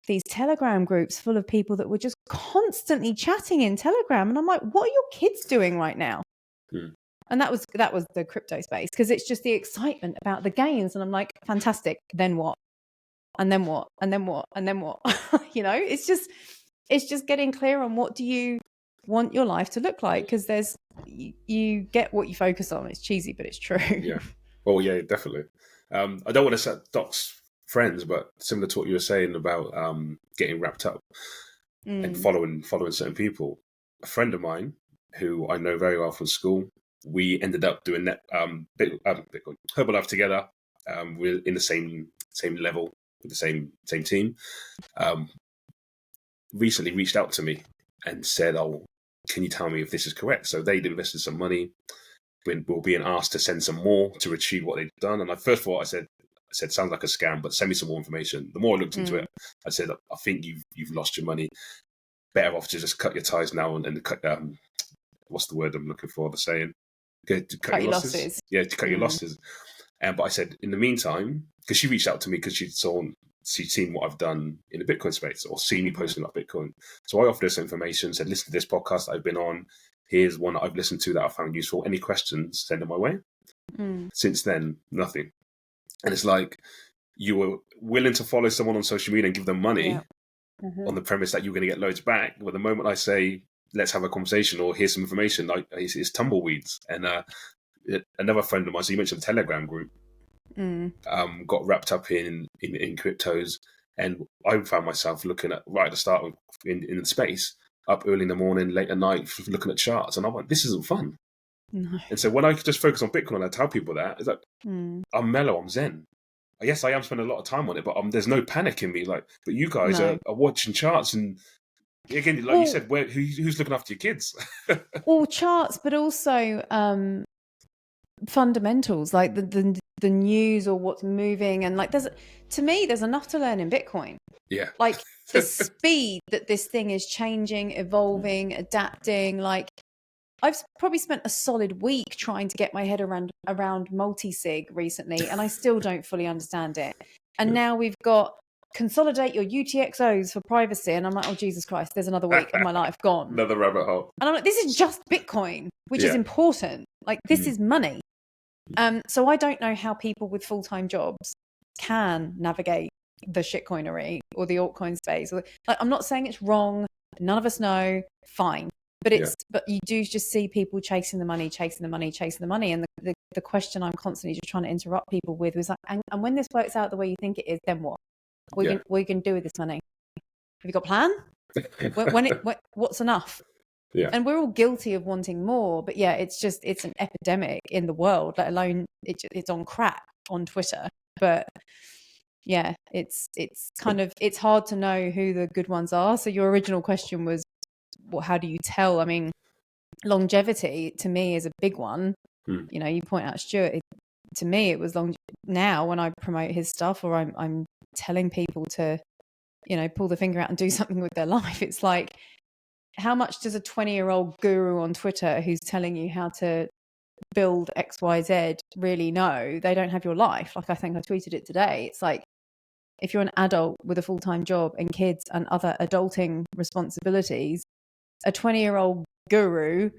these Telegram groups full of people that were just constantly chatting in Telegram. And I'm like, what are your kids doing right now? And that was the crypto space, because it's just the excitement about the gains. And I'm like, fantastic. Then what? And then what? And then what? And then what? You know, it's just getting clear on what do you want your life to look like, because you get what you focus on. It's cheesy, but it's true. Yeah. Well, yeah, definitely. I don't want to dox friends, but similar to what you were saying about getting wrapped up and following certain people. A friend of mine who I know very well from school, we ended up doing that Bitcoin Herbalife together. We're in the same level with the same team. Recently reached out to me and said, "Oh, can you tell me if this is correct?" So they'd invested some money. We're being asked to send some more to achieve what they've done. And first of all, I said, sounds like a scam, but send me some more information. The more I looked into it, I said, I think you've lost your money. Better off to just cut your ties now and cut. What's the word I'm looking for? The saying, cut your losses. Yeah, to cut your losses. But I said, in the meantime, because she reached out to me because she'd seen what I've done in the Bitcoin space or seen me posting about Bitcoin. So I offered her some information, said, listen to this podcast I've been on. Here's one that I've listened to that I found useful. Any questions, send them my way. Since then, nothing. And it's like, you were willing to follow someone on social media and give them money on the premise that you're going to get loads back. But the moment I say, let's have a conversation or here's some information, like it's tumbleweeds. And another friend of mine, so you mentioned the Telegram group, got wrapped up in cryptos. And I found myself looking at, right at the start in the space, up early in the morning, late at night, looking at charts. And I went, this isn't fun. No. And so when I just focus on Bitcoin and I tell people that, it's like, I'm mellow, I'm zen. Yes, I am spending a lot of time on it, but there's no panic in me. Like, but you guys are watching charts, and again, like you said, who's looking after your kids? All charts, but also fundamentals, like the news or what's moving, and like there's enough to learn in Bitcoin. Yeah, like the speed that this thing is changing, evolving, adapting. Like, I've probably spent a solid week trying to get my head around multi-sig recently, and I still don't fully understand it. And now we've got consolidate your UTXOs for privacy. And I'm like, oh, Jesus Christ, there's another week of my life gone. Another rabbit hole. And I'm like, this is just Bitcoin, which is important. Like, this is money. So I don't know how people with full-time jobs can navigate the shitcoinery or the altcoin space. Like, I'm not saying it's wrong. None of us know. Fine. But but you do just see people chasing the money. And the question I'm constantly just trying to interrupt people with was like, and when this works out the way you think it is, then what? What are you going to do with this money? Have you got a plan? What's enough? Yeah. And we're all guilty of wanting more, but it's an epidemic in the world, let alone it's on crack on Twitter. But it's kind of, it's hard to know who the good ones are. So your original question was, well, how do you tell? I mean, longevity to me is a big one. You know, you point out Stuart, to me it was now when I promote his stuff, or I'm telling people to, you know, pull the finger out and do something with their life. It's like, how much does a 20-year-old guru on Twitter who's telling you how to build XYZ really know? They don't have your life. Like, I think I tweeted it today. It's like, if you're an adult with a full-time job and kids and other adulting responsibilities, a 20-year-old guru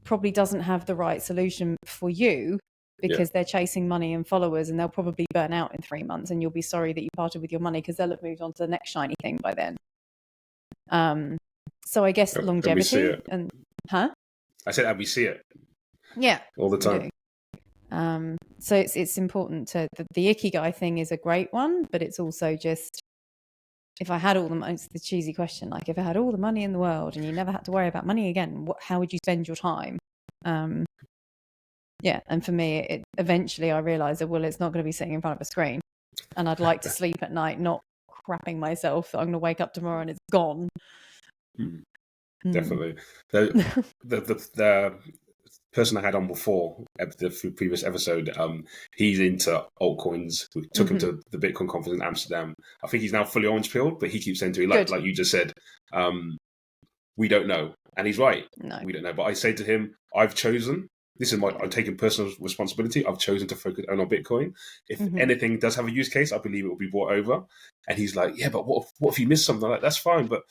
probably doesn't have the right solution for you, because they're chasing money and followers, and they'll probably burn out in 3 months, and you'll be sorry that you parted with your money because they'll have moved on to the next shiny thing by then. So I guess longevity and I said, we see it. Yeah. All the time. So it's important to the Ikigai thing is a great one, but it's also just, if I had all the money, it's the cheesy question, like, if I had all the money in the world and you never had to worry about money again, how would you spend your time? And for me, eventually I realized that, well, it's not going to be sitting in front of a screen, and I'd like to sleep at night, not crapping myself that I'm going to wake up tomorrow and it's gone. Definitely. The person I had on before, the previous episode, he's into altcoins. We took him to the Bitcoin conference in Amsterdam. I think he's now fully orange pilled, but he keeps saying to me, like you just said, we don't know. And he's right. No. We don't know. But I say to him, I've chosen. I'm taking personal responsibility. I've chosen to focus on Bitcoin. If anything does have a use case, I believe it will be brought over. And he's like, yeah, but what if you miss something? Like, that's fine. But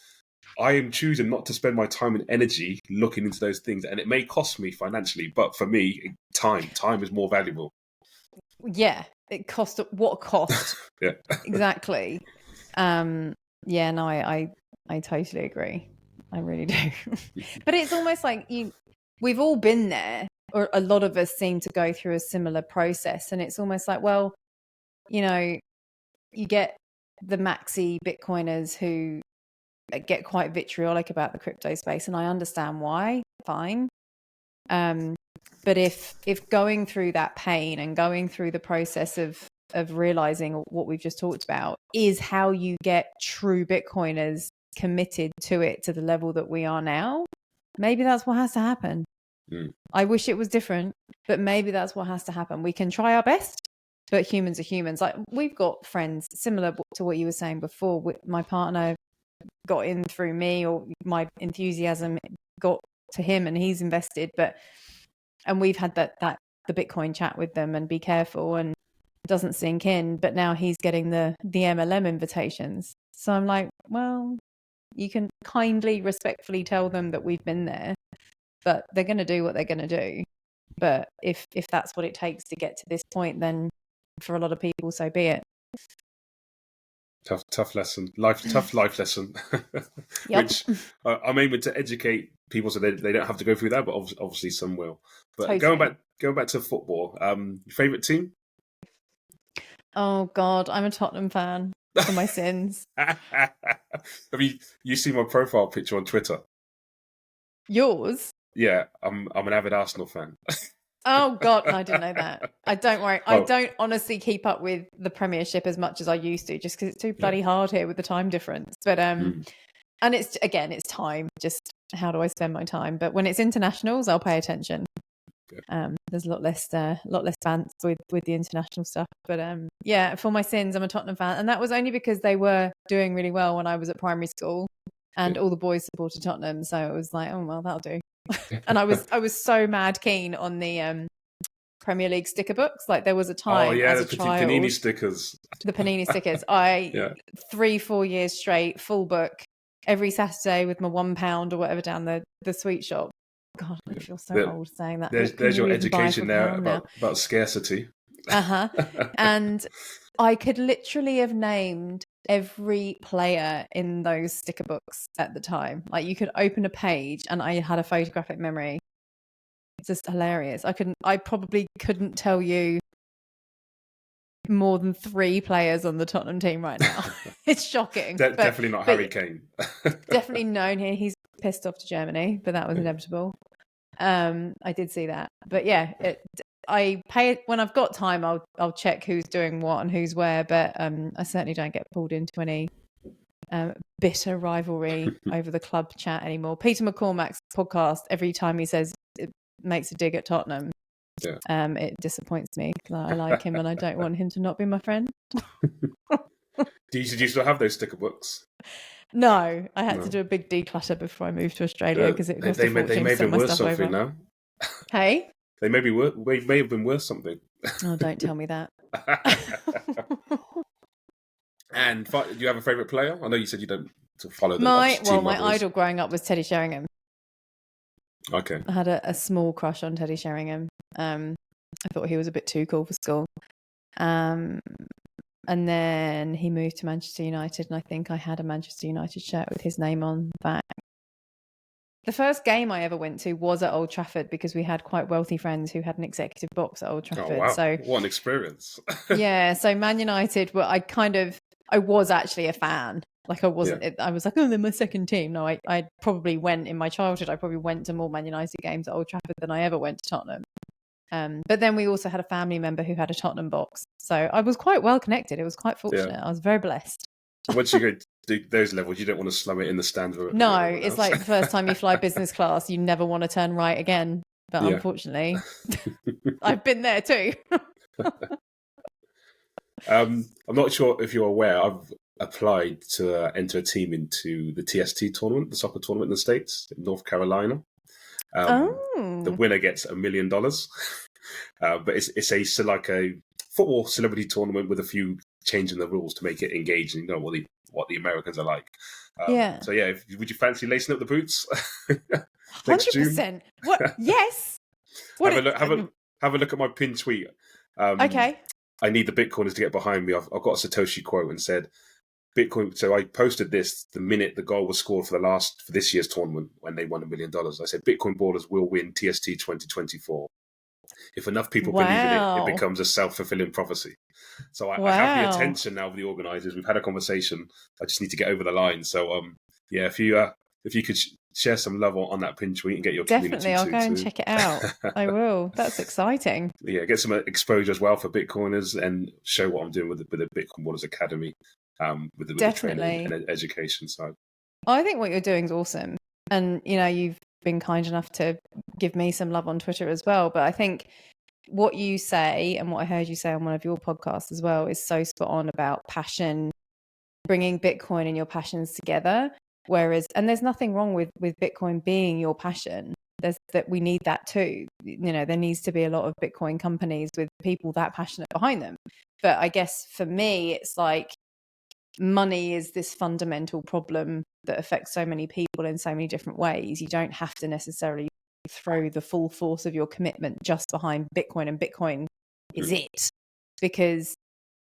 I am choosing not to spend my time and energy looking into those things. And it may cost me financially, but for me, time is more valuable. Yeah. It cost, what cost? Yeah. Exactly. I totally agree. I really do. But it's almost like we've all been there, or a lot of us seem to go through a similar process. And it's almost like, well, you know, you get the maxi Bitcoiners who get quite vitriolic about the crypto space, and I understand why. Fine. But if going through that pain and going through the process of realizing what we've just talked about is how you get true Bitcoiners committed to it to the level that we are now, maybe that's what has to happen. I wish it was different, but maybe that's what has to happen. We can try our best, but humans are humans. Like, we've got friends similar to what you were saying before. My partner got in through me, or my enthusiasm got to him and he's invested, and we've had the Bitcoin chat with them and be careful, and it doesn't sink in, but now he's getting the MLM invitations. So I'm like, well, you can kindly, respectfully tell them that we've been there, but they're going to do what they're going to do. But if that's what it takes to get to this point, then for a lot of people, so be it. Tough lesson. Tough life lesson. Which I'm aiming to educate people so they don't have to go through that, but obviously some will. But totally. going back to football, your favourite team? Oh God, I'm a Tottenham fan for my sins. Have you seen my profile picture on Twitter? Yours? Yeah, I'm an avid Arsenal fan. Oh God, I didn't know that. Don't worry. I don't honestly keep up with the Premiership as much as I used to, just because it's too bloody hard here with the time difference. But and it's time. Just how do I spend my time? But when it's internationals, I'll pay attention. There's a lot less bants with the international stuff. But for my sins, I'm a Tottenham fan, and that was only because they were doing really well when I was at primary school, and all the boys supported Tottenham, so it was like, oh well, that'll do. And I was so mad keen on the Premier League sticker books. Like there was a Oh time yeah, as the a child, Panini stickers. the Panini stickers. I Yeah. 3-4 years straight, full book every Saturday with my £1 or whatever down the sweet shop. God, I feel so old saying that. There's your education there now? about scarcity. And I could literally have named every player in those sticker books at the time. Like you could open a page and I had a photographic memory. It's just hilarious. I probably couldn't tell you more than 3 players on the Tottenham team right now. It's shocking. Definitely not Harry Kane. Definitely known here. He's pissed off to Germany, but that was inevitable. I did see that. But yeah, I pay it when I've got time. I'll check who's doing what and who's where. But I certainly don't get pulled into any bitter rivalry over the club chat anymore. Peter McCormack's podcast, every time he says it makes a dig at Tottenham, it disappoints me. I like him and I don't want him to not be my friend. Do you still have those sticker books? No, I had to do a big declutter before I moved to Australia because it cost a fortune they may to send be my worth stuff something over. now. Hey? They may have been worth something. Oh, don't tell me that. And do you have a favourite player? I know you said you don't follow them. My idol growing up was Teddy Sheringham. Okay. I had a small crush on Teddy Sheringham. I thought he was a bit too cool for school. And then he moved to Manchester United, and I think I had a Manchester United shirt with his name on the back. The first game I ever went to was at Old Trafford because we had quite wealthy friends who had an executive box at Old Trafford. Oh, wow. So what an experience. Yeah, so Man United, I was actually a fan. Like I wasn't, I was like, oh, they're my second team. No, I probably went in my childhood. I probably went to more Man United games at Old Trafford than I ever went to Tottenham. But then we also had a family member who had a Tottenham box. So I was quite well connected. It was quite fortunate. I was very blessed. So once you go to those levels, you don't want to slum it in the stands. No, it's like the first time you fly business class, you never want to turn right again. But unfortunately, I've been there too. I'm not sure if you're aware, I've applied to enter a team into the TST tournament, the soccer tournament in the States, in North Carolina. The winner gets $1 million. But it's like a football celebrity tournament with a few changes in the rules to make it engaging. You know what the Americans are like. So yeah, would you fancy lacing up the boots? 100%. What? Yes. Have a look at my pinned tweet. Okay. I need the Bitcoiners to get behind me. I've got a Satoshi quote and said, Bitcoin. So I posted this the minute the goal was scored for this year's tournament when they won $1 million. I said, Bitcoin ballers will win TST 2024. If enough people believe in it, it becomes a self-fulfilling prophecy. So I have the attention now of the organisers. We've had a conversation. I just need to get over the line. So if you could share some love on that pin tweet and get your definitely, community I'll go and check it out. I will. That's exciting. Yeah, get some exposure as well for Bitcoiners and show what I'm doing with the Bitcoin Ballers Academy, with the training and education side. I think what you're doing is awesome, and you've been kind enough to give me some love on Twitter as well. But I think what you say and what I heard you say on one of your podcasts as well is so spot on about passion, bringing Bitcoin and your passions together. And there's nothing wrong with Bitcoin being your passion. We need that too. There needs to be a lot of Bitcoin companies with people that passionate behind them. But I guess for me, it's like money is this fundamental problem that affects so many people in so many different ways. You don't have to necessarily throw the full force of your commitment just behind Bitcoin, and Bitcoin is it, because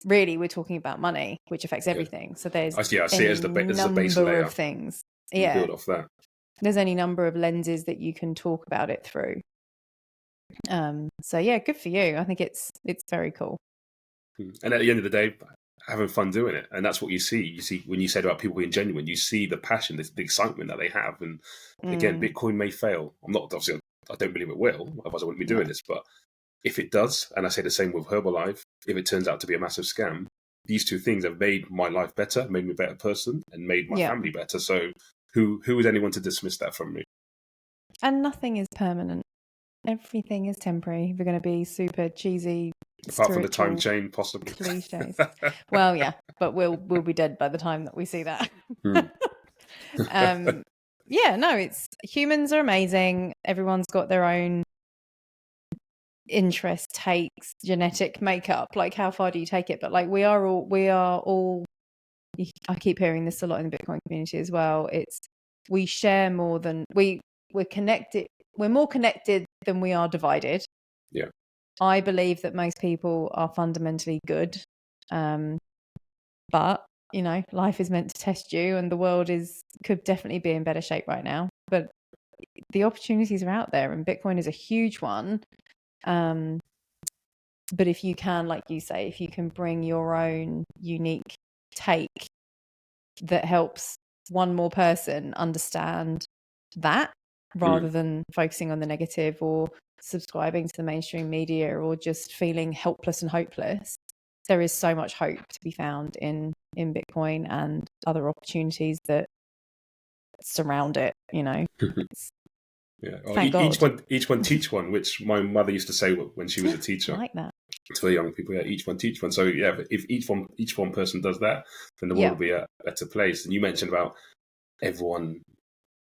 really we're talking about money, which affects everything. So there's I see it as the base layer of things. Build off that. There's any number of lenses that you can talk about it through. So yeah, good for you. I think it's very cool. And at the end of the day, having fun doing it, and that's what you see. You see when you said about people being genuine, you see the passion, the excitement that they have. And again, Bitcoin may fail. I don't believe it will. Otherwise, I wouldn't be doing this. But if it does, and I say the same with Herbalife, if it turns out to be a massive scam, these two things have made my life better, made me a better person, and made my family better. So who is anyone to dismiss that from me? And nothing is permanent. Everything is temporary. If you're going to be super cheesy, apart from the time chain, possibly cliches. Well, yeah, but we'll be dead by the time that we see that. Humans are amazing. Everyone's got their own interest, takes, genetic makeup, like how far do you take it? But like we are all I keep hearing this a lot in the Bitcoin community as well. It's we share more than we're connected. We're more connected than we are divided. Yeah. I believe that most people are fundamentally good. But, you know, life is meant to test you, and the world could definitely be in better shape right now. But the opportunities are out there, and Bitcoin is a huge one. But if you can, like you say, if you can bring your own unique take that helps one more person understand that, rather than focusing on the negative or subscribing to the mainstream media or just feeling helpless and hopeless, there is so much hope to be found in Bitcoin and other opportunities that surround it, you know. Yeah. Thank God. Each one teach one, which my mother used to say when she was a teacher. I like that. To the young people, yeah, each one teach one. So yeah, if each one person does that, then the world will be a better place. And you mentioned about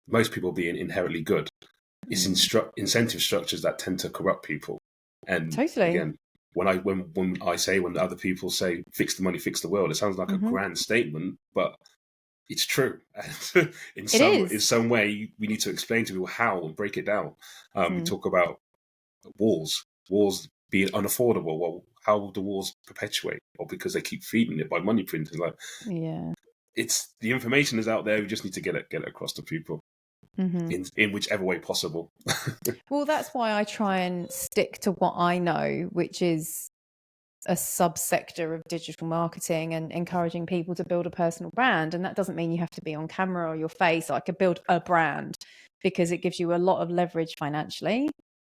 most people being inherently good. It's incentive structures that tend to corrupt people. And totally. Again, when other people say "fix the money, fix the world," it sounds like a grand statement, but it's true. in some way, we need to explain to people how and break it down. We talk about wars being unaffordable. Well, how will the wars perpetuate? Or because they keep feeding it by money printing. Like, it's the information is out there. We just need to get it across to people in whichever way possible. Well, that's why I try and stick to what I know, which is a subsector of digital marketing and encouraging people to build a personal brand. And that doesn't mean you have to be on camera or your face. I could build a brand because it gives you a lot of leverage financially,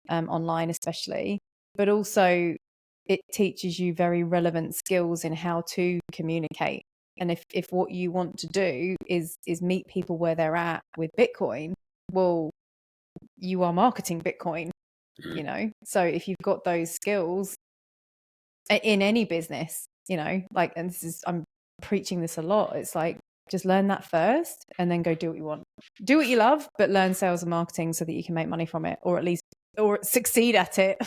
online especially, but also it teaches you very relevant skills in how to communicate. And if what you want to do is meet people where they're at with Bitcoin, well, you are marketing Bitcoin, you know? So if you've got those skills in any business, you know, like, and I'm preaching this a lot. It's like, just learn that first and then go do what you want. Do what you love, but learn sales and marketing so that you can make money from it, or at least succeed at it.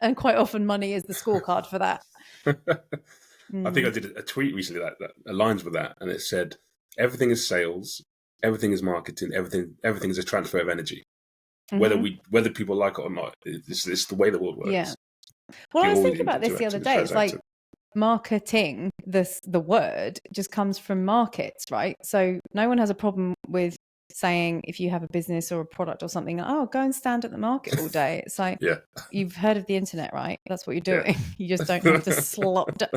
And quite often money is the scorecard for that. I think I did a tweet recently that aligns with that, and it said everything is sales, everything is marketing, everything is a transfer of energy. Whether people like it or not, it's the way the world works. Yeah. Well, I was thinking about this the other day. It's like marketing, the word just comes from markets, right? So no one has a problem with saying, if you have a business or a product or something, oh, go and stand at the market all day. It's like, you've heard of the internet, right? That's what you're doing. You just don't have to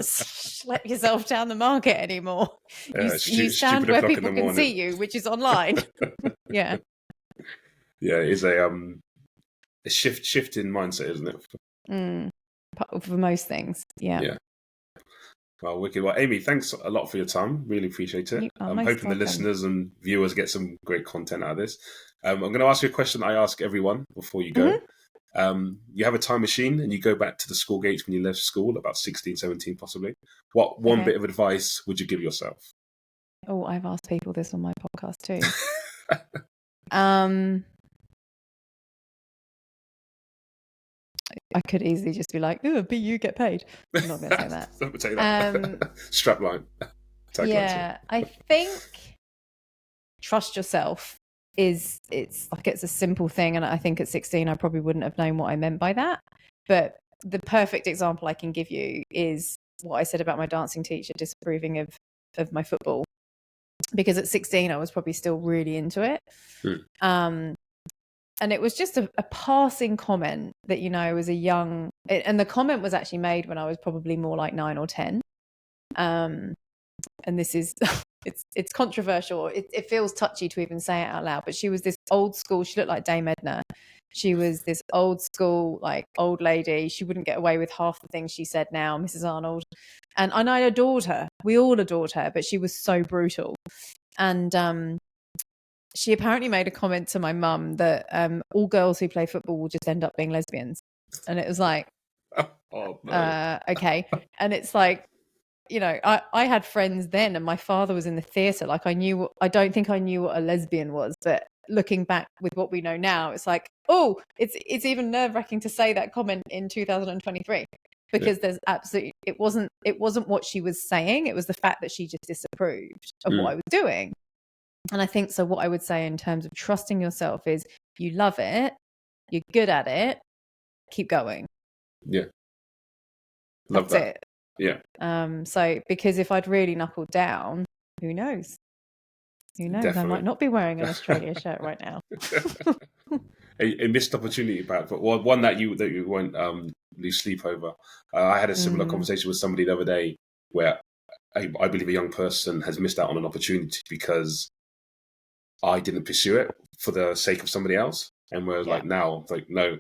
slap yourself down the market anymore. You stand where people can see you, which is online. Yeah. Yeah, it's a shift in mindset, isn't it? For most things, yeah. Well, wicked. Well, Amy, thanks a lot for your time. Really appreciate it. I'm hoping the listeners and viewers get some great content out of this. I'm going to ask you a question I ask everyone before you go. You have a time machine and you go back to the school gates when you left school, about 16, 17 possibly. What one bit of advice would you give yourself? Oh, I've asked people this on my podcast too. I could easily just be like, "Oh, but you get paid." I'm not going to say that. Don't say that. Strapline. Yeah, I think trust yourself it's a simple thing, and I think at 16 I probably wouldn't have known what I meant by that. But the perfect example I can give you is what I said about my dancing teacher disapproving of my football, because at 16 I was probably still really into it. And it was just a passing comment that, you know, I was and the comment was actually made when I was probably more like 9 or 10. And this is, it's controversial. It feels touchy to even say it out loud, but she was this old school, she looked like Dame Edna. She was this old school, like old lady. She wouldn't get away with half the things she said now, Mrs. Arnold. And I adored her. We all adored her, but she was so brutal. And, she apparently made a comment to my mum that all girls who play football will just end up being lesbians. And it was like, okay. And it's like, you know, I had friends then, and my father was in the theatre. Like I don't think I knew what a lesbian was, but looking back with what we know now, it's like, oh, it's even nerve-wracking to say that comment in 2023, because there's absolutely, it wasn't what she was saying, it was the fact that she just disapproved of what I was doing. And I think, so what I would say in terms of trusting yourself is, you love it, you're good at it, keep going. Yeah. Love That's that. it. Yeah. So, because if I'd really knuckled down, who knows? Definitely. I might not be wearing an Australia shirt right now. a missed opportunity, but one that you won't lose sleep over. I had a similar conversation with somebody the other day where I believe a young person has missed out on an opportunity because I didn't pursue it for the sake of somebody else. And we're like, now, like, no,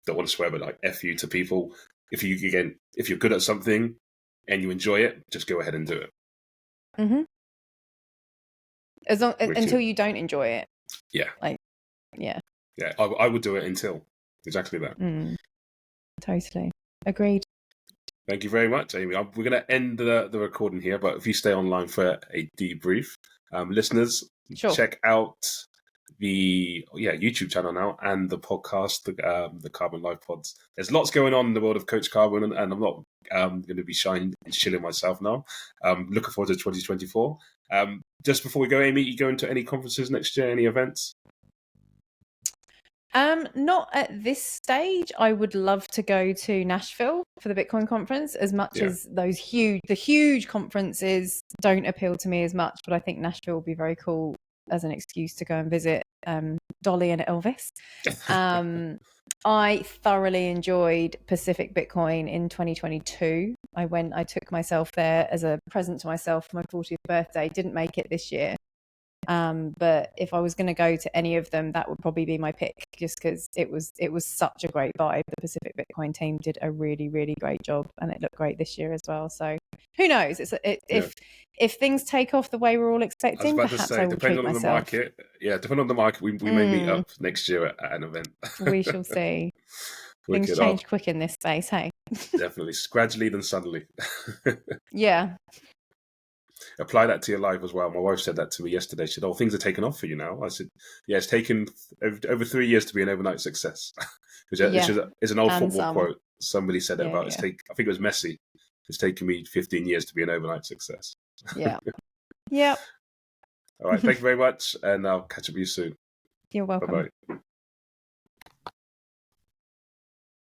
don't want to swear, but like, F you to people. If you're good at something and you enjoy it, just go ahead and do it. Mm-hmm. Until you don't enjoy it. Yeah. Yeah. I would do it until exactly that. Totally agreed. Thank you very much, Amy. We're going to end the recording here, but if you stay online for a debrief, listeners, check out the YouTube channel now and the podcast, the Carbon Live Pods. There's lots going on in the world of Coach Carbon, and I'm not going to be shining and chilling myself now. Looking forward to 2024. Just before we go, Amy, you going to any conferences next year? Any events? Not at this stage. I would love to go to Nashville for the Bitcoin conference, as much as the huge conferences don't appeal to me as much, but I think Nashville will be very cool as an excuse to go and visit Dolly and Elvis. I thoroughly enjoyed Pacific Bitcoin in 2022. I took myself there as a present to myself for my 40th birthday. Didn't make it this year. But if I was going to go to any of them, that would probably be my pick, just because it was such a great vibe. The Pacific Bitcoin team did a really, really great job, and it looked great this year as well. So who knows? If things take off the way we're all expecting, perhaps I will treat myself. Depending on the market, we may meet up next year at an event. We shall see. Things change quick in this space, hey? Definitely. Gradually, then suddenly. Yeah. Apply that to your life as well. My wife said that to me yesterday. She said, "Oh, things are taking off for you now." I said, "Yeah, it's taken over 3 years to be an overnight success," which is an old football quote. Somebody said it about I think it was Messi. It's taken me 15 years to be an overnight success. Yeah. Yep. All right. Thank you very much, and I'll catch up with you soon. You're welcome. Bye-bye.